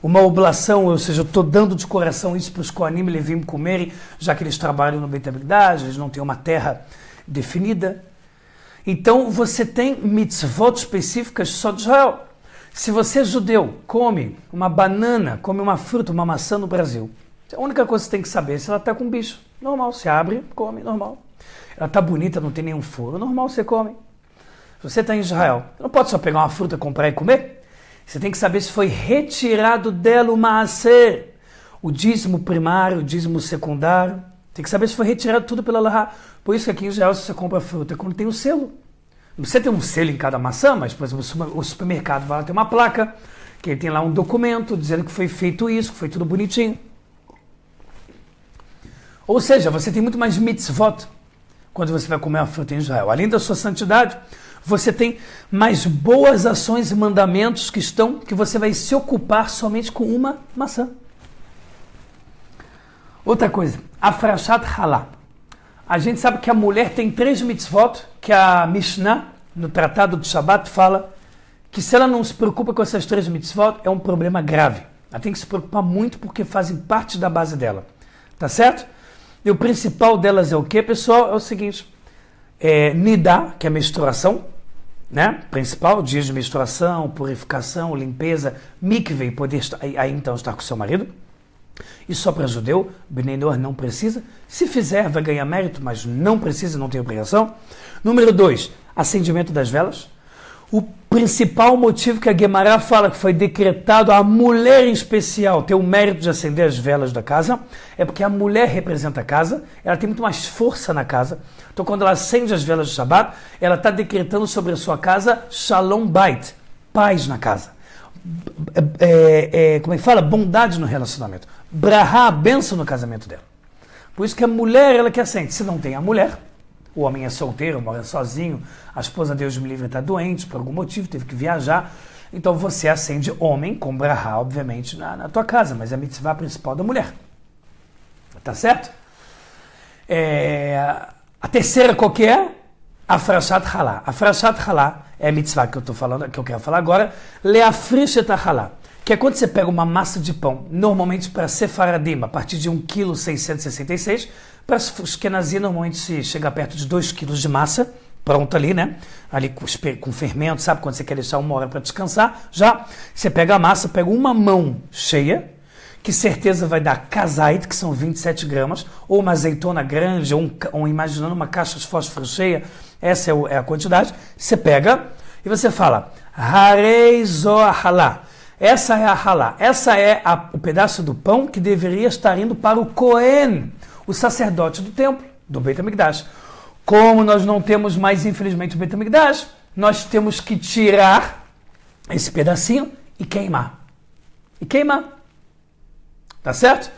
uma oblação, ou seja, eu estou dando de coração isso para os Kohanim e Levim comerem, já que eles trabalham no Beit HaMikdash, eles não têm uma terra definida. Então você tem mitzvot específicas só de Israel. Se você é judeu, come uma banana, come uma fruta, uma maçã no Brasil, a única coisa que você tem que saber é se ela está com bicho. Normal, você abre, come, normal. Ela está bonita, não tem nenhum furo, normal, você come. Se você está em Israel, você não pode só pegar uma fruta, comprar e comer. Você tem que saber se foi retirado dela o maaser, o dízimo primário, o dízimo secundário. Tem que saber se foi retirado tudo pela Allahá. Por isso que aqui em Israel, se você compra fruta, é quando tem o selo. Não precisa ter um selo em cada maçã, mas, por exemplo, o supermercado vai lá ter uma placa, que tem lá um documento dizendo que foi feito isso, que foi tudo bonitinho. Ou seja, você tem muito mais mitzvot quando você vai comer a fruta em Israel. Além da sua santidade, você tem mais boas ações e mandamentos que você vai se ocupar somente com uma maçã. Outra coisa, Afrashat Halá. A gente sabe que a mulher tem 3 mitzvot, que a Mishnah, no Tratado de Shabbat, fala que se ela não se preocupa com essas 3 mitzvot, é um problema grave. Ela tem que se preocupar muito porque fazem parte da base dela. Tá certo? E o principal delas é o que, pessoal? É o seguinte, Nidá, que é a menstruação, né? Principal, dias de menstruação, purificação, limpeza, mikveh, poder aí então estar com seu marido. E só para judeu, Bnei Noach não precisa. Se fizer, vai ganhar mérito, mas não precisa, não tem obrigação. Número 2, acendimento das velas. O principal motivo que a Guemará fala que foi decretado a mulher em especial ter o mérito de acender as velas da casa é porque a mulher representa a casa, ela tem muito mais força na casa. Então, quando ela acende as velas de Shabbat, ela está decretando sobre a sua casa Shalom Bait, paz na casa. Como é que fala? Bondade no relacionamento. Brahá, bênção no casamento dela. Por isso que a mulher, ela que acende. Se não tem a mulher, o homem é solteiro, mora sozinho, a esposa, Deus me livre, está doente por algum motivo, teve que viajar. Então você acende homem com brahá, obviamente, na tua casa, mas é a mitzvah principal da mulher. Tá certo? A terceira qual que é? Afrashat halá. Afrashat halá é a mitzvah que eu estou falando, que eu quero falar agora. Leafrish et halá. Que é quando você pega uma massa de pão, normalmente para sefaradim, a partir de 1,666 kg, para os Ashkenazim, normalmente se chega perto de 2 kg de massa, pronta ali, né? Ali com fermento, sabe? Quando você quer deixar 1 hora para descansar, já você pega a massa, pega uma mão cheia, que certeza vai dar kazait, que são 27 gramas, ou uma azeitona grande, ou imaginando uma caixa de fósforo cheia, essa é a quantidade. Você pega e você fala, harei zoahalá. Essa é a halá, essa é o pedaço do pão que deveria estar indo para o Cohen, o sacerdote do templo, do Beit HaMikdash. Como nós não temos mais, infelizmente, o Beit HaMikdash, nós temos que tirar esse pedacinho e queimar. E queimar. Tá certo?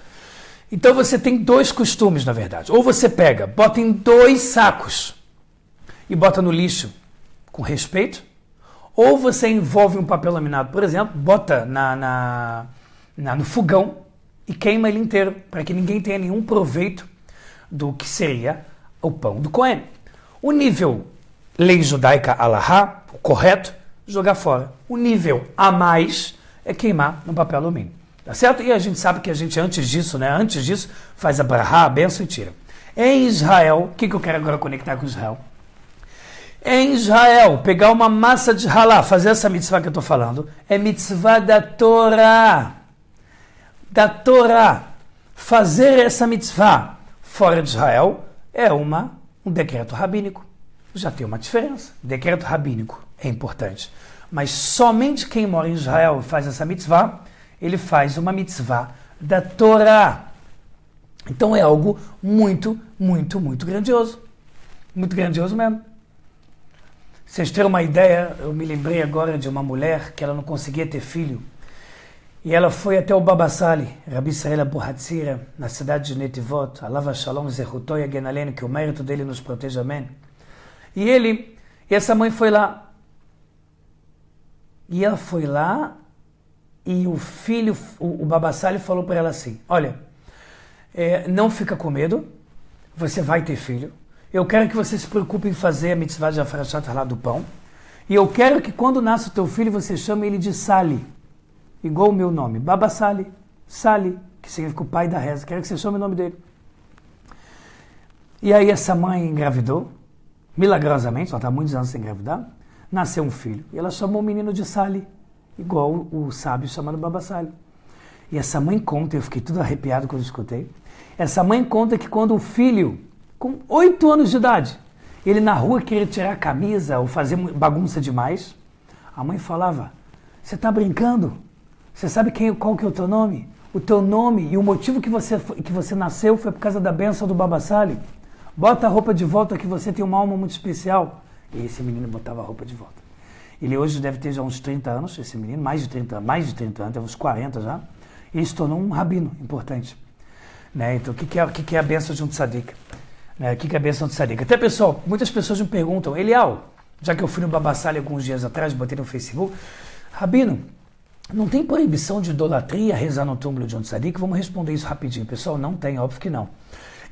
Então você tem 2 costumes, na verdade. Ou você pega, bota em 2 sacos e bota no lixo com respeito, ou você envolve um papel laminado, por exemplo, bota no fogão e queima ele inteiro, para que ninguém tenha nenhum proveito do que seria o pão do Cohen. O nível lei judaica alahá, o correto, jogar fora. O nível a mais é queimar no papel alumínio. Tá certo? E a gente sabe que a gente antes disso faz a brahá, a benção e tira. Em Israel, o que eu quero agora conectar com Israel? Em Israel, pegar uma massa de halá, fazer essa mitzvah que eu estou falando, é mitzvah da Torá. Da Torá. Fazer essa mitzvah fora de Israel é um decreto rabínico. Já tem uma diferença. Decreto rabínico é importante. Mas somente quem mora em Israel e faz essa mitzvah, ele faz uma mitzvah da Torá. Então é algo muito, muito, muito grandioso. Muito grandioso mesmo. Vocês terem uma ideia, eu me lembrei agora de uma mulher que ela não conseguia ter filho. E ela foi até o Baba Sali, Rabi Israel Abu Hatzira, na cidade de Netivot, Alav Shalom Zechuto Yagen Aleinu, que o mérito dele nos proteja, amém. E essa mãe foi lá. E ela foi lá e o filho, o Baba Sali falou para ela assim, olha, não fica com medo, você vai ter filho. Eu quero que você se preocupe em fazer a mitzvah de Afarashat Halá do pão. E eu quero que quando nasce o teu filho, você chame ele de Sali. Igual o meu nome, Baba Sali, Sali, que significa o pai da reza. Quero que você chame o nome dele. E aí essa mãe engravidou, milagrosamente, ela está há muitos anos sem engravidar, nasceu um filho. E ela chamou o menino de Sali, igual o sábio chamado Baba Sali. E essa mãe conta, eu fiquei tudo arrepiado quando escutei, essa mãe conta que quando o filho, com 8 anos de idade, ele na rua queria tirar a camisa ou fazer bagunça demais, a mãe falava, você está brincando? Você sabe qual que é o teu nome? O teu nome e o motivo que você nasceu foi por causa da bênção do Baba Sali. Bota a roupa de volta que você tem uma alma muito especial. E esse menino botava a roupa de volta. Ele hoje deve ter já uns 30 anos, esse menino, mais de 30 anos, uns 40 já. E ele se tornou um rabino importante. Né? Então, o que é a bênção de um tzadik? Né? O que é a bênção de tzadik? Até, pessoal, muitas pessoas me perguntam, Elial, já que eu fui no Baba Sali alguns dias atrás, botei no Facebook, Rabino, não tem proibição de idolatria rezar no túmulo de um tzadik? Vamos responder isso rapidinho. Pessoal, não tem, óbvio que não.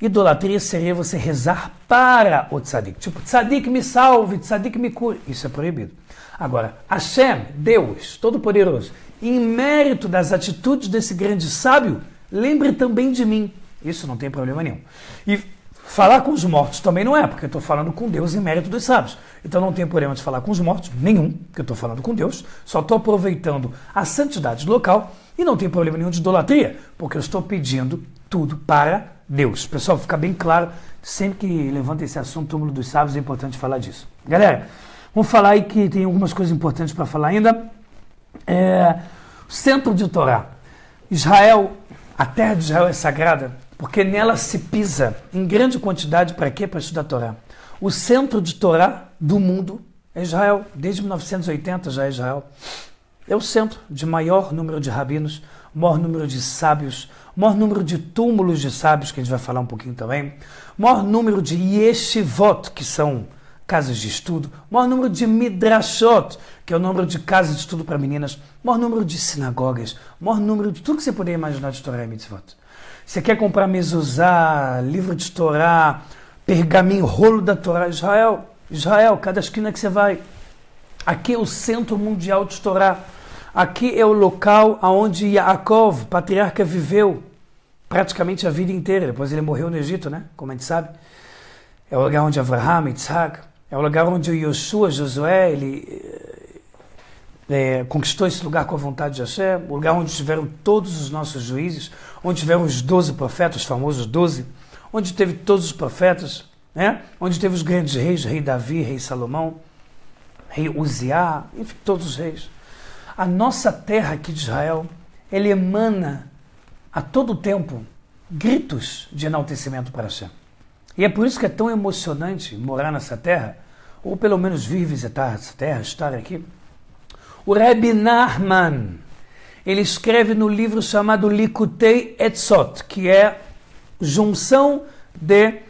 Idolatria seria você rezar para o tzadik. Tipo, tzadik me salve, tzadik me cure. Isso é proibido. Agora, Hashem, Deus, Todo-Poderoso, em mérito das atitudes desse grande sábio, lembre também de mim. Isso não tem problema nenhum. E falar com os mortos também não é, porque eu estou falando com Deus em mérito dos sábios. Então não tem problema de falar com os mortos, nenhum, porque eu estou falando com Deus, só estou aproveitando a santidade do local e não tem problema nenhum de idolatria, porque eu estou pedindo tudo para Deus. Pessoal, fica bem claro, sempre que levanta esse assunto, túmulo dos sábios, é importante falar disso. Galera, vamos falar aí que tem algumas coisas importantes para falar ainda. Centro de Torá. Israel, a terra de Israel é sagrada, porque nela se pisa em grande quantidade, para quê? Para estudar Torá. O centro de Torá do mundo é Israel. Desde 1980 já é Israel. É o centro de maior número de rabinos, maior número de sábios, maior número de túmulos de sábios, que a gente vai falar um pouquinho também, maior número de yeshivot, que são casas de estudo, maior número de midrashot, que é o número de casas de estudo para meninas, maior número de sinagogas, maior número de tudo que você puder imaginar de Torá e mitzvot. Você quer comprar mezuzá, livro de Torá, pergaminho, rolo da Torá, Israel, cada esquina que você vai. Aqui é o centro mundial de Torá. Aqui é o local onde Yaakov, patriarca, viveu praticamente a vida inteira. Depois ele morreu no Egito, né? Como a gente sabe. É o lugar onde Avraham, Yitzhak, é o lugar onde Josué, ele conquistou esse lugar com a vontade de Hashem, o lugar onde tiveram todos os nossos juízes, onde tiveram os 12 profetas, os famosos 12, onde teve todos os profetas, né? Onde teve os grandes reis, rei Davi, rei Salomão, rei Uziá, enfim, todos os reis. A nossa terra aqui de Israel, ele emana a todo tempo gritos de enaltecimento para Hashem. E é por isso que é tão emocionante morar nessa terra, ou pelo menos vir visitar essa terra, estar aqui. O Rebbe Nachman, ele escreve no livro chamado Likutei Etzot, que é junção de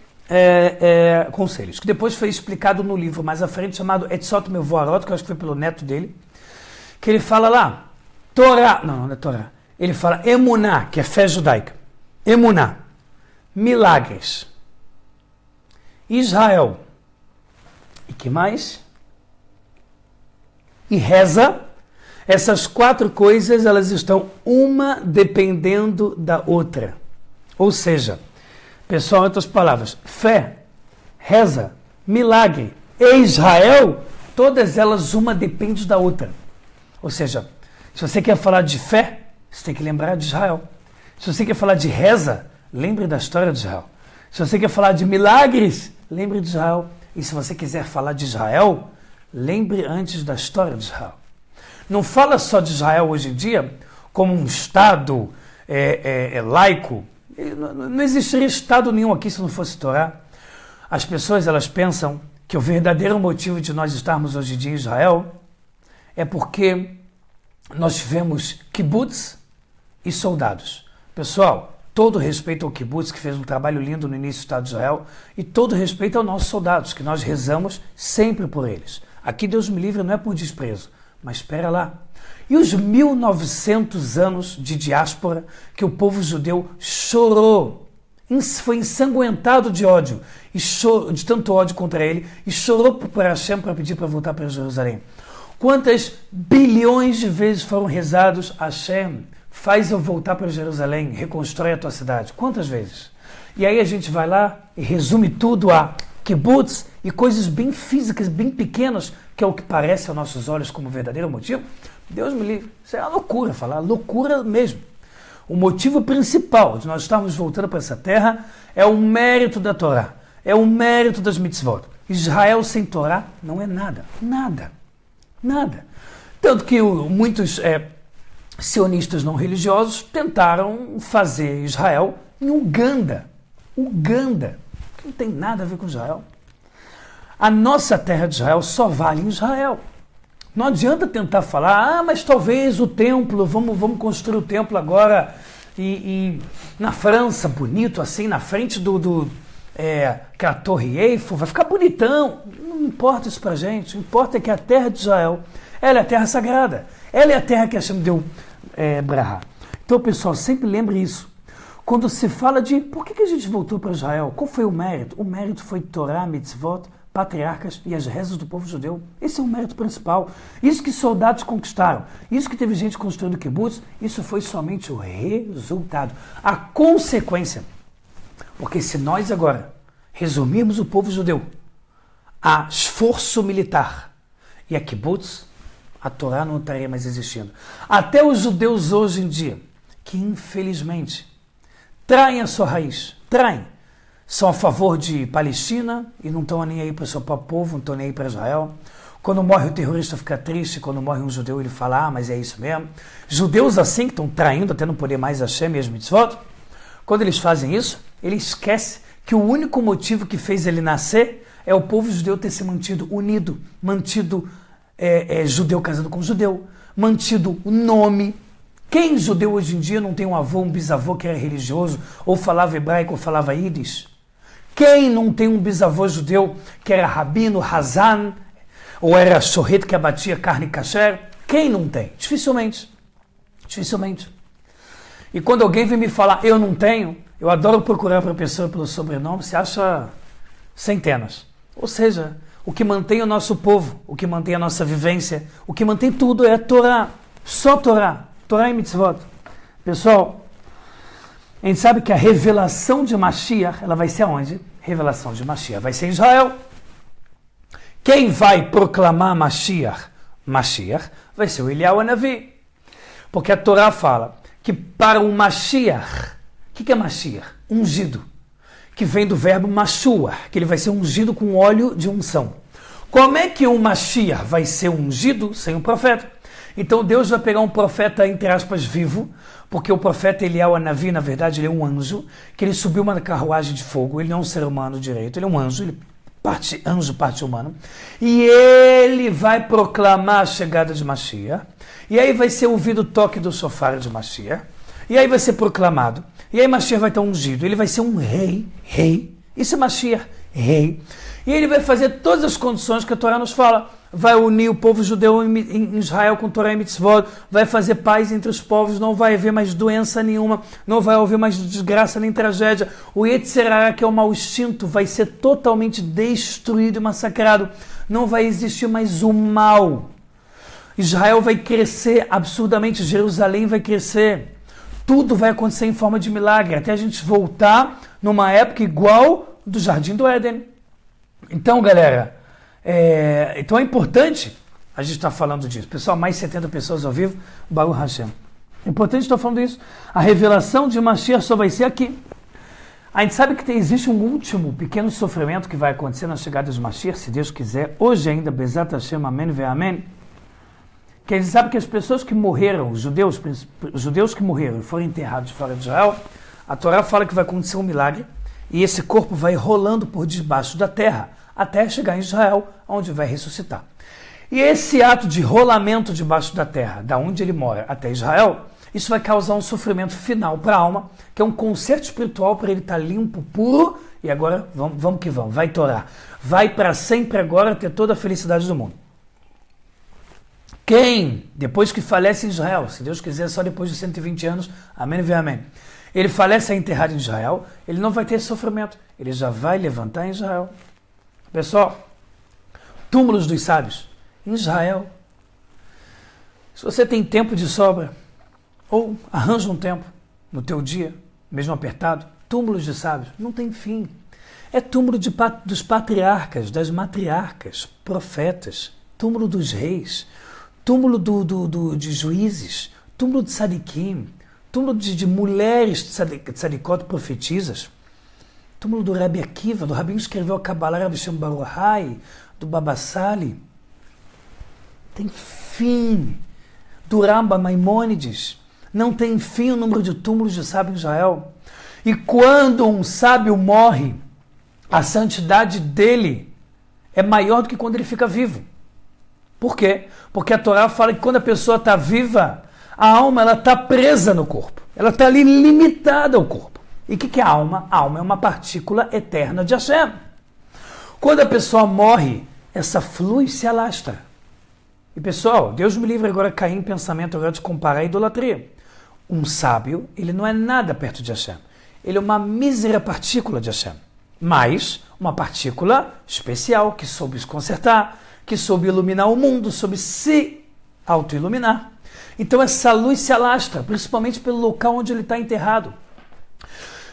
conselhos, que depois foi explicado no livro mais à frente, chamado Etzot Mevoarot, que eu acho que foi pelo neto dele, que ele fala lá, Torá, não é Torá, ele fala Emuná, que é fé judaica, Emuná, milagres, Israel, e que mais? E reza. Essas 4 coisas, elas estão uma dependendo da outra. Ou seja, pessoal, em outras palavras, fé, reza, milagre e Israel, todas elas uma depende da outra. Ou seja, se você quer falar de fé, você tem que lembrar de Israel. Se você quer falar de reza, lembre da história de Israel. Se você quer falar de milagres, lembre de Israel. E se você quiser falar de Israel, lembre antes da história de Israel. Não fala só de Israel hoje em dia como um Estado laico. Não existiria Estado nenhum aqui se não fosse Torá. As pessoas, elas pensam que o verdadeiro motivo de nós estarmos hoje em dia em Israel é porque nós tivemos kibbutz e soldados. Pessoal, todo respeito ao kibbutz, que fez um trabalho lindo no início do Estado de Israel, e todo respeito aos nossos soldados, que nós rezamos sempre por eles. Aqui, Deus me livre, não é por desprezo, mas espera lá. E os 1900 anos de diáspora que o povo judeu chorou, foi ensanguentado de ódio, de tanto ódio contra ele, e chorou para Hashem para pedir para voltar para Jerusalém. Quantas bilhões de vezes foram rezados: Hashem, faz eu voltar para Jerusalém, reconstrói a tua cidade. Quantas vezes? E aí a gente vai lá e resume tudo a kibbutz e coisas bem físicas, bem pequenas, que é o que parece aos nossos olhos como verdadeiro motivo. Deus me livre. Isso é uma loucura falar, loucura mesmo. O motivo principal de nós estarmos voltando para essa terra é o mérito da Torá, é o mérito das mitzvot. Israel sem Torá não é nada, nada, nada. Tanto que muitos sionistas não religiosos tentaram fazer Israel em Uganda, que não tem nada a ver com Israel. A nossa terra de Israel só vale em Israel. Não adianta tentar falar, mas talvez o templo, vamos construir o templo agora e na França, bonito assim, na frente que a Torre Eiffel, vai ficar bonitão. Não importa isso pra gente, o que importa é que a terra de Israel, ela é a terra sagrada, ela é a terra que Hashem deu brahá. Então, pessoal, sempre lembre isso. Quando se fala de por que a gente voltou para Israel, qual foi o mérito? O mérito foi Torá, mitzvot, patriarcas e as rezas do povo judeu. Esse é o mérito principal. Isso que soldados conquistaram, isso que teve gente construindo kibbutz, isso foi somente o resultado, a consequência. Porque se nós agora resumirmos o povo judeu a esforço militar e a kibbutz, a Torá não estaria mais existindo. Até os judeus hoje em dia, que infelizmente traem a sua raiz, são a favor de Palestina e não estão nem aí para o seu próprio povo, não estão nem aí para Israel. Quando morre o terrorista fica triste, quando morre um judeu ele fala, mas é isso mesmo. Judeus assim que estão traindo até não poder mais Hashem e as mitzvot, quando eles fazem isso, ele esquece que o único motivo que fez ele nascer é o povo judeu ter se mantido unido, mantido judeu casando com judeu, mantido o nome. Quem judeu hoje em dia não tem um avô, um bisavô que era religioso, ou falava hebraico, ou falava ídis? Quem não tem um bisavô judeu que era rabino, Hazan, ou era shorret que abatia carne kasher? Quem não tem? Dificilmente. Dificilmente. E quando alguém vem me falar, eu não tenho, eu adoro procurar para a pessoa pelo sobrenome, você acha centenas. Ou seja, o que mantém o nosso povo, o que mantém a nossa vivência, o que mantém tudo é a Torá. Só Torá. Torá e mitzvot. Pessoal, a gente sabe que a revelação de Mashiach, ela vai ser aonde? Revelação de Mashiach vai ser em Israel. Quem vai proclamar Mashiach vai ser o Eliyahu Hanavi. Porque a Torá fala que para o Mashiach, o que é Mashiach? Ungido. Que vem do verbo Mashuach, que ele vai ser ungido com óleo de unção. Como é que o Mashiach vai ser ungido sem um profeta? Então Deus vai pegar um profeta, entre aspas, vivo, porque o profeta Eliyahu Hanavi, na verdade, ele é um anjo, que ele subiu uma carruagem de fogo, ele não é um ser humano direito, ele é um anjo, ele parte anjo, parte humano, e ele vai proclamar a chegada de Mashiach, e aí vai ser ouvido o toque do shofar de Mashiach, e aí vai ser proclamado, e aí Mashiach vai estar ungido, ele vai ser um rei, isso é Mashiach, rei, e ele vai fazer todas as condições que a Torá nos fala. Vai unir o povo judeu em Israel com Torá e mitzvot, vai fazer paz entre os povos, não vai haver mais doença nenhuma, não vai haver mais desgraça nem tragédia. O Yetzer Hara, que é o mau instinto, vai ser totalmente destruído e massacrado. Não vai existir mais o mal. Israel vai crescer absurdamente, Jerusalém vai crescer. Tudo vai acontecer em forma de milagre, até a gente voltar numa época igual do Jardim do Éden. Então, galera, então é importante a gente estar falando disso. Pessoal, mais 70 pessoas ao vivo, Baruch Hashem. É importante estar falando isso. A revelação de Mashiach só vai ser aqui. A gente sabe que existe um último pequeno sofrimento que vai acontecer na chegada de Mashiach, se Deus quiser, hoje ainda, Bezat Hashem, Amém ve Amém. Que a gente sabe que as pessoas que morreram, os judeus que morreram e foram enterrados fora de Israel, a Torá fala que vai acontecer um milagre e esse corpo vai rolando por debaixo da terra até chegar em Israel, onde vai ressuscitar. E esse ato de rolamento debaixo da terra, da onde ele mora até Israel, Isso vai causar um sofrimento final para a alma, que é um conserto espiritual para ele estar limpo, puro, e agora vamos que vamos, vai torar. Vai para sempre agora ter toda a felicidade do mundo. Quem, depois que falece em Israel, se Deus quiser, só depois de 120 anos, amém e amém, ele falece enterrado em Israel, ele não vai ter esse sofrimento, ele já vai levantar em Israel. Pessoal, túmulos dos sábios, em Israel. Se você tem tempo de sobra, ou arranja um tempo no teu dia, mesmo apertado, túmulos de sábios, não tem fim. É túmulo dos patriarcas, das matriarcas, profetas, túmulo dos reis, túmulo de juízes, túmulo de sadiquim, túmulo de mulheres de sadicot profetisas, túmulo do Rabi Akiva, do rabino que escreveu a Kabbalah, Rabi Shem Baruchai, do Baba Sali. Tem fim. Do Rambam Maimônides. Não tem fim o número de túmulos de sábio em Israel. E quando um sábio morre, a santidade dele é maior do que quando ele fica vivo. Por quê? Porque a Torá fala que quando a pessoa está viva, a alma está presa no corpo. Ela está ali limitada ao corpo. E o que é a alma? A alma é uma partícula eterna de Hashem. Quando a pessoa morre, essa flui e se alastra. E pessoal, Deus me livre agora de cair em pensamento agora de comparar a idolatria. Um sábio, ele não é nada perto de Hashem. Ele é uma mísera partícula de Hashem. Mas uma partícula especial que soube se consertar, que soube iluminar o mundo, soube se auto-iluminar. Então essa luz se alastra, principalmente pelo local onde ele está enterrado.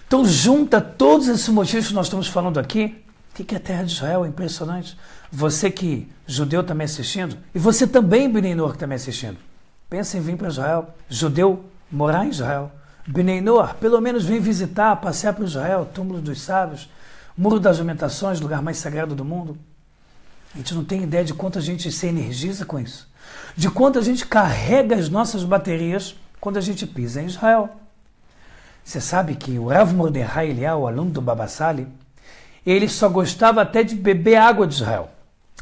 Então junta todos esses motivos que nós estamos falando aqui. O que é a terra de Israel? É impressionante. Você que judeu está me assistindo, e você também, Bnei Noach, que está me assistindo. Pensa em vir para Israel. Judeu, morar em Israel. Bnei Noach, pelo menos vem visitar, passear para Israel, túmulo dos sábios, Muro das Lamentações, lugar mais sagrado do mundo. A gente não tem ideia de quanto a gente se energiza com isso. De quanto a gente carrega as nossas baterias quando a gente pisa em Israel. Você sabe que o Rav Mordechai Eliyahu, o aluno do Baba Sali, ele só gostava até de beber água de Israel.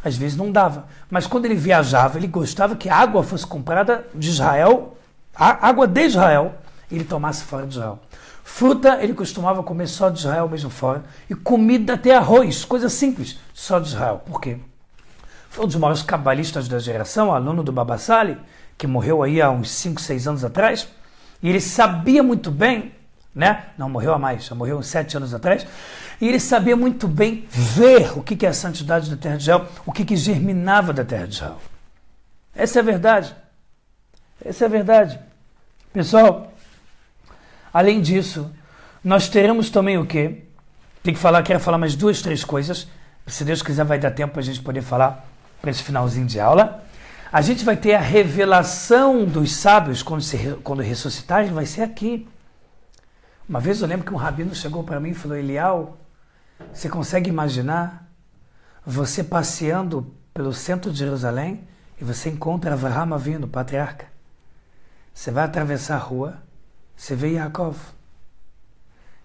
Às vezes não dava. Mas quando ele viajava, ele gostava que a água fosse comprada de Israel, a água de Israel, e ele tomasse fora de Israel. Fruta, ele costumava comer só de Israel, mesmo fora. E comida, até arroz, coisa simples, só de Israel. Por quê? Foi um dos maiores cabalistas da geração, aluno do Baba Sali, que morreu aí há uns 5, 6 anos atrás. E ele sabia muito bem, né? Não morreu há mais, já morreu uns 7 anos atrás. E ele sabia muito bem ver o que é a santidade da terra de Israel, o que germinava da terra de Israel. Essa é a verdade. Essa é a verdade. Pessoal, além disso, nós teremos também o quê? Quero falar mais 2, 3 coisas. Se Deus quiser vai dar tempo para a gente poder falar para esse finalzinho de aula. A gente vai ter a revelação dos sábios quando ressuscitarem, vai ser aqui. Uma vez eu lembro que um rabino chegou para mim e falou: Eliyahu, você consegue imaginar você passeando pelo centro de Jerusalém e você encontra Avraham Avinu, o patriarca. Você vai atravessar a rua, você vê Yaakov.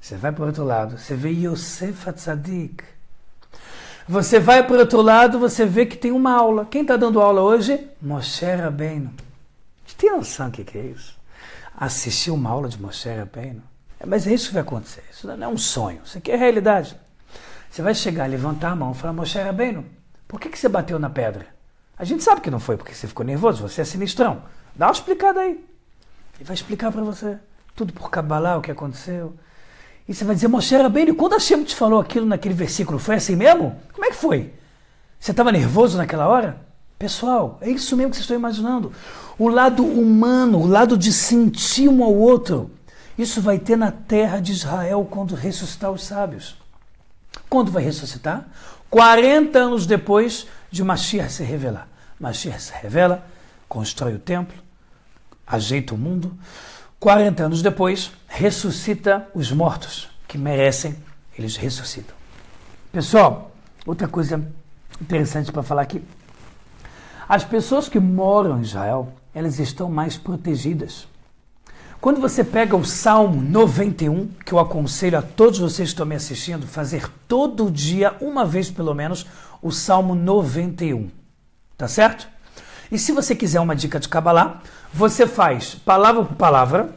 Você vai para o outro lado, você vê Yosef HaTzadik. Você vai para o outro lado, você vê que tem uma aula. Quem está dando aula hoje? Moshe Rabbeinu. Você tem noção do que é isso? Assistir uma aula de Moshe Rabbeinu? Mas é isso que vai acontecer. Isso não é um sonho. Isso aqui é realidade. Você vai chegar, levantar a mão e falar: Moshe Rabbeinu, por que você bateu na pedra? A gente sabe que não foi porque você ficou nervoso, você é sinistrão. Dá uma explicada aí. Ele vai explicar para você tudo por Kabbalah, o que aconteceu. E você vai dizer: Moshe Rabbeinu, quando Hashem te falou aquilo naquele versículo, foi assim mesmo? Como é que foi? Você estava nervoso naquela hora? Pessoal, é isso mesmo que vocês estão imaginando. O lado humano, o lado de sentir um ao outro. Isso vai ter na terra de Israel quando ressuscitar os sábios. Quando vai ressuscitar? 40 anos depois de Mashiach se revelar. Mashiach se revela, constrói o templo, ajeita o mundo. 40 anos depois, ressuscita os mortos que merecem, eles ressuscitam. Pessoal, outra coisa interessante para falar aqui. As pessoas que moram em Israel, elas estão mais protegidas. Quando você pega o Salmo 91, que eu aconselho a todos vocês que estão me assistindo, fazer todo dia, uma vez pelo menos, o Salmo 91. Tá certo? E se você quiser uma dica de Kabbalah, você faz palavra por palavra,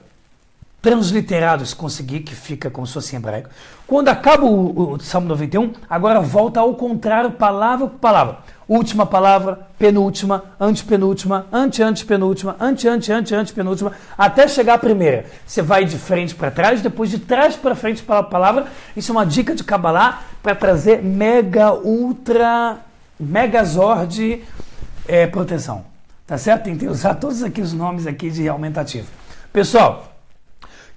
transliterado, se conseguir, que fica como se fosse em hebraico. Quando acaba o Salmo 91, agora volta ao contrário, palavra por palavra. Última palavra, penúltima, antepenúltima, antepenúltima, antepenúltima, até chegar à primeira. Você vai de frente para trás, depois de trás para frente para a palavra. Isso é uma dica de Kabbalah para trazer megazord proteção. Tá certo? Tem que usar todos aqui os nomes aqui de aumentativo. Pessoal,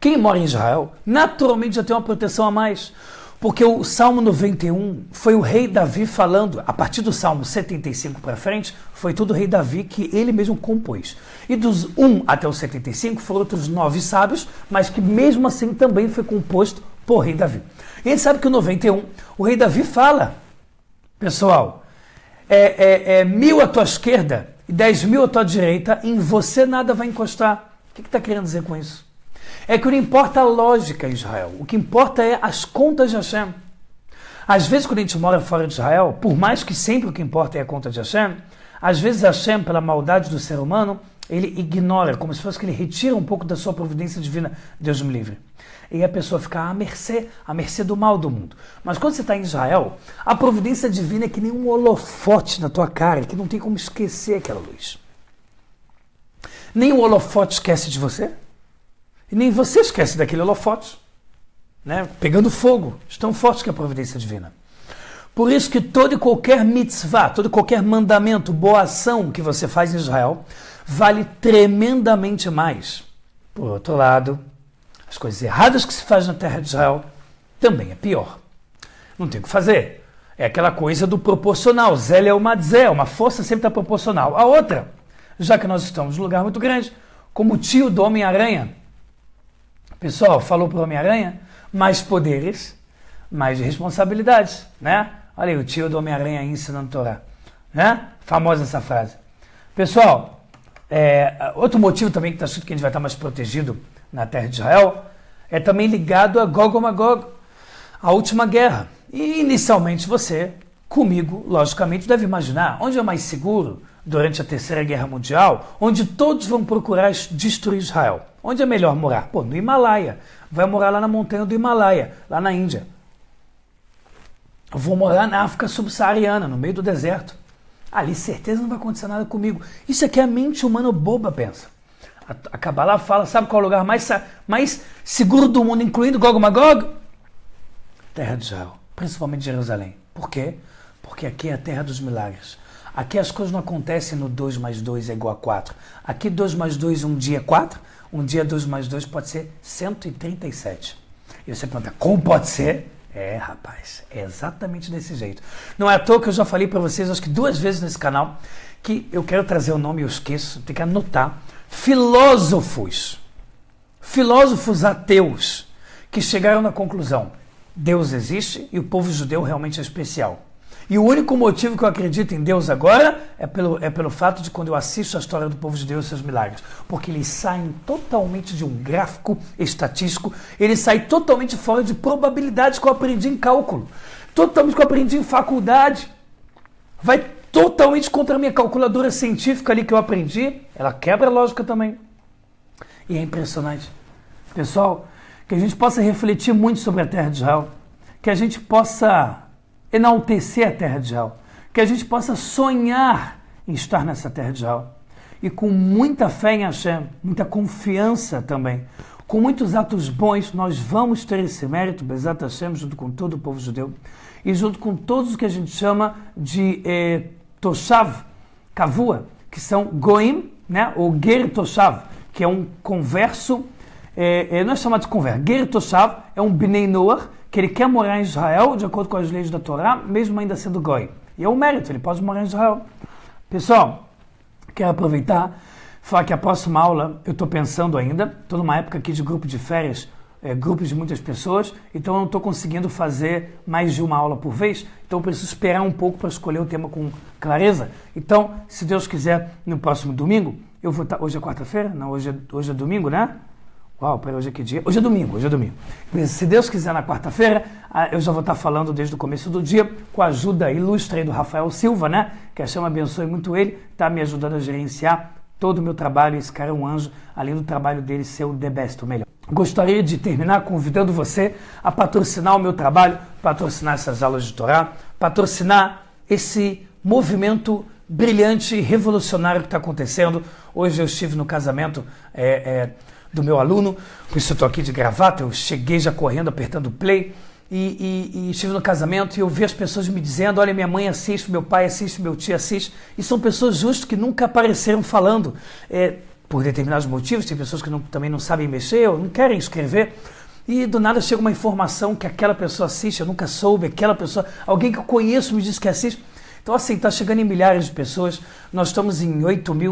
quem mora em Israel, naturalmente já tem uma proteção a mais. Porque o Salmo 91 foi o rei Davi falando, a partir do Salmo 75 para frente, foi tudo o rei Davi que ele mesmo compôs. E dos 1 até o 75 foram outros 9 sábios, mas que mesmo assim também foi composto por rei Davi. E a gente sabe que o 91, o rei Davi fala, pessoal, 1.000 à tua esquerda e 10.000 à tua direita, em você nada vai encostar. O que está querendo dizer com isso? É que não importa a lógica em Israel, o que importa é as contas de Hashem. Às vezes, quando a gente mora fora de Israel, por mais que sempre o que importa é a conta de Hashem, às vezes Hashem, pela maldade do ser humano, ele ignora, como se fosse que ele retira um pouco da sua providência divina, Deus me livre. E a pessoa fica à mercê do mal do mundo. Mas quando você está em Israel, a providência divina é que nem um holofote na tua cara, que não tem como esquecer aquela luz. Nem o holofote esquece de você, e nem você esquece daquele holofote, né? Pegando fogo, de tão forte que é a providência divina. Por isso que todo e qualquer mitzvah, todo e qualquer mandamento, boa ação que você faz em Israel, vale tremendamente mais. Por outro lado, as coisas erradas que se faz na terra de Israel também é pior. Não tem o que fazer. É aquela coisa do proporcional. Zel é uma força sempre está proporcional. A outra, já que nós estamos num lugar muito grande, como o tio do Homem-Aranha, pessoal, falou para o Homem-Aranha, mais poderes, mais responsabilidades, né? Olha aí, o tio do Homem-Aranha ensinando Torá, né? Famosa essa frase. Pessoal, outro motivo também que está escrito que a gente vai estar mais protegido na terra de Israel é também ligado a Gog e Magog, a última guerra. E inicialmente você, comigo, logicamente, deve imaginar onde é mais seguro durante a Terceira Guerra Mundial, onde todos vão procurar destruir Israel. Onde é melhor morar? Pô, no Himalaia. Vai morar lá na montanha do Himalaia, lá na Índia. Eu vou morar na África subsaariana, no meio do deserto. Ali certeza não vai acontecer nada comigo. Isso aqui é a mente humana boba, pensa. A Kabbalah fala, sabe qual é o lugar mais seguro do mundo, incluindo Gog e Magog? Terra de Israel, principalmente Jerusalém. Por quê? Porque aqui é a terra dos milagres. Aqui as coisas não acontecem no 2 mais 2 é igual a 4. Aqui 2 mais 2 um dia é 4, um dia 2 mais 2 pode ser 137. E você pergunta, como pode ser? Rapaz, é exatamente desse jeito. Não é à toa que eu já falei para vocês, acho que 2 vezes nesse canal, que eu quero trazer o nome e eu esqueço, tem que anotar. Filósofos ateus, que chegaram na conclusão, Deus existe e o povo judeu realmente é especial. E o único motivo que eu acredito em Deus agora é pelo fato de quando eu assisto a história do povo judeu e seus milagres. Porque eles saem totalmente de um gráfico estatístico, eles saem totalmente fora de probabilidades que eu aprendi em cálculo, totalmente que eu aprendi em faculdade. Vai totalmente contra a minha calculadora científica ali que eu aprendi, ela quebra a lógica também. E é impressionante. Pessoal, que a gente possa refletir muito sobre a terra de Israel, que a gente possa enaltecer a terra de Israel, que a gente possa sonhar em estar nessa terra de Israel e com muita fé em Hashem, muita confiança também, com muitos atos bons, nós vamos ter esse mérito, Bezat Hashem, junto com todo o povo judeu e junto com todos os que a gente chama de Toshav, Kavua, que são Goim, né? Ou Ger Toshav, que é um converso, não é chamado de converso, Ger Toshav é um Bnei Noach, que ele quer morar em Israel, de acordo com as leis da Torá, mesmo ainda sendo Goi. E é um mérito, ele pode morar em Israel. Pessoal, quero aproveitar, falar que a próxima aula, eu estou pensando ainda, estou numa época aqui de grupo de férias, grupos de muitas pessoas, então eu não estou conseguindo fazer mais de uma aula por vez, então eu preciso esperar um pouco para escolher o tema com clareza. Então, se Deus quiser, no próximo domingo, eu vou estar... Hoje é quarta-feira? Não, hoje é domingo, né? Uau, peraí, hoje é que dia? Hoje é domingo. Se Deus quiser, na quarta-feira, eu já vou estar falando desde o começo do dia, com a ajuda ilustre aí do Rafael Silva, né? Que a Chama abençoe muito ele, está me ajudando a gerenciar todo o meu trabalho. Esse cara é um anjo, além do trabalho dele ser o the best, o melhor. Gostaria de terminar convidando você a patrocinar o meu trabalho, patrocinar essas aulas de Torá, patrocinar esse movimento brilhante e revolucionário que está acontecendo. Hoje eu estive no casamento do meu aluno, por isso eu estou aqui de gravata, eu cheguei já correndo, apertando play, e estive no casamento e eu vi as pessoas me dizendo, olha, minha mãe assiste, meu pai assiste, meu tio assiste, e são pessoas justas que nunca apareceram falando, por determinados motivos. Tem pessoas que também não sabem mexer ou não querem escrever, e do nada chega uma informação que aquela pessoa assiste, eu nunca soube, aquela pessoa, alguém que eu conheço me disse que assiste. Então assim, está chegando em milhares de pessoas, nós estamos em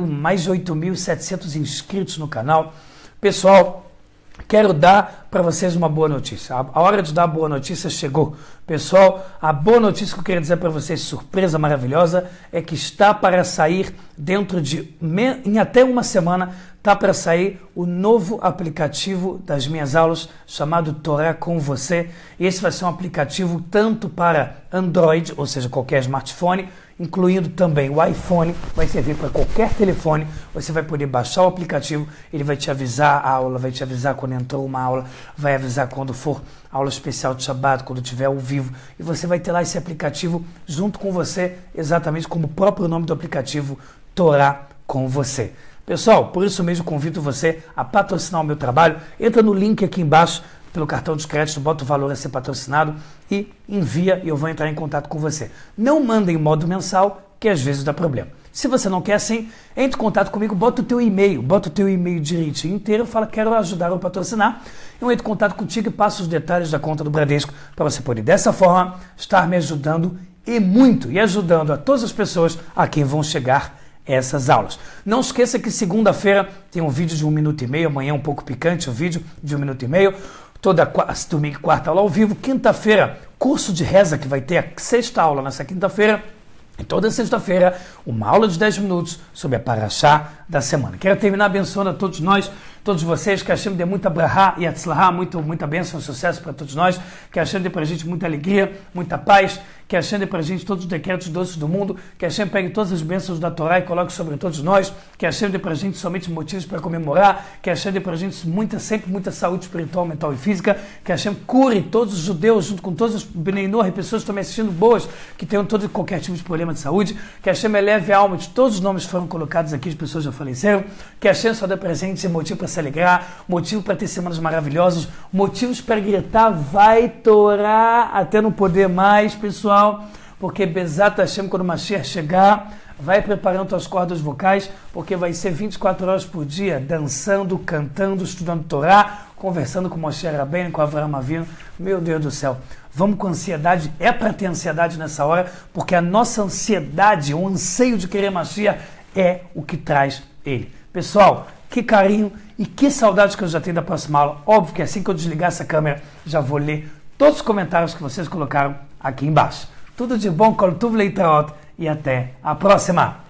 mais de 8.700 inscritos no canal. Pessoal, quero dar para vocês uma boa notícia. A hora de dar a boa notícia chegou. Pessoal, a boa notícia que eu quero dizer para vocês, surpresa maravilhosa, é que está para sair em até uma semana, está para sair o novo aplicativo das minhas aulas, chamado Torá com Você. Esse vai ser um aplicativo tanto para Android, ou seja, qualquer smartphone, incluindo também o iPhone, vai servir para qualquer telefone. Você vai poder baixar o aplicativo, ele vai te avisar a aula, vai te avisar quando entrou uma aula, vai avisar quando for aula especial de Shabbat, quando tiver ao vivo, e você vai ter lá esse aplicativo junto com você, exatamente como o próprio nome do aplicativo, Torá com Você. Pessoal, por isso mesmo convido você a patrocinar o meu trabalho. Entra no link aqui embaixo, pelo cartão de crédito, bota o valor a ser patrocinado e envia e eu vou entrar em contato com você. Não mandem modo mensal, que às vezes dá problema. Se você não quer assim, entre em contato comigo, bota o teu e-mail direitinho inteiro, fala quero ajudar ou patrocinar. Eu entro em contato contigo e passo os detalhes da conta do Bradesco para você poder dessa forma estar me ajudando e muito, e ajudando a todas as pessoas a quem vão chegar essas aulas. Não esqueça que segunda-feira tem um vídeo de 1 minuto e meio, amanhã um pouco picante, um vídeo de 1 minuto e meio, toda domingo e quarta aula ao vivo, quinta-feira curso de reza, que vai ter a 6ª aula nessa quinta-feira, e toda sexta-feira uma aula de 10 minutos sobre a Parashá da semana. Quero terminar abençoando a todos nós, todos vocês, que a Hashem dê muita brahá e atzlahá, muita bênção e sucesso para todos nós, que a Hashem dê para a gente muita alegria, muita paz, que a Hashem dê para a gente todos os decretos doces do mundo, que a Hashem pegue todas as bênçãos da Torá e coloque sobre todos nós, que a Hashem dê para a gente somente motivos para comemorar, que a Hashem dê para a gente sempre muita saúde espiritual, mental e física, que a Hashem cure todos os judeus, junto com todos os Bnei Noach, pessoas que estão me assistindo boas, que tenham todo e qualquer tipo de problema de saúde, que a Hashem eleve a alma de todos os nomes que foram colocados aqui, de pessoas que já faleceram, que a Hashem só dê presente e motivo para se alegrar, motivo para ter semanas maravilhosas, motivos para gritar, vai Torá, até não poder mais, pessoal, porque Bezat Hashem, quando o Mashiach chegar, vai preparando suas cordas vocais, porque vai ser 24 horas por dia, dançando, cantando, estudando Torá, conversando com Moshe Rabbeinu, com Avraham Avinu. Meu Deus do céu, vamos com ansiedade, é para ter ansiedade nessa hora, porque a nossa ansiedade, o anseio de querer Mashiach é o que traz ele. Pessoal, que carinho e que saudade que eu já tenho da próxima aula. Óbvio que assim que eu desligar essa câmera, já vou ler todos os comentários que vocês colocaram aqui embaixo. Tudo de bom, Kol Tuv Leitraot, e até a próxima!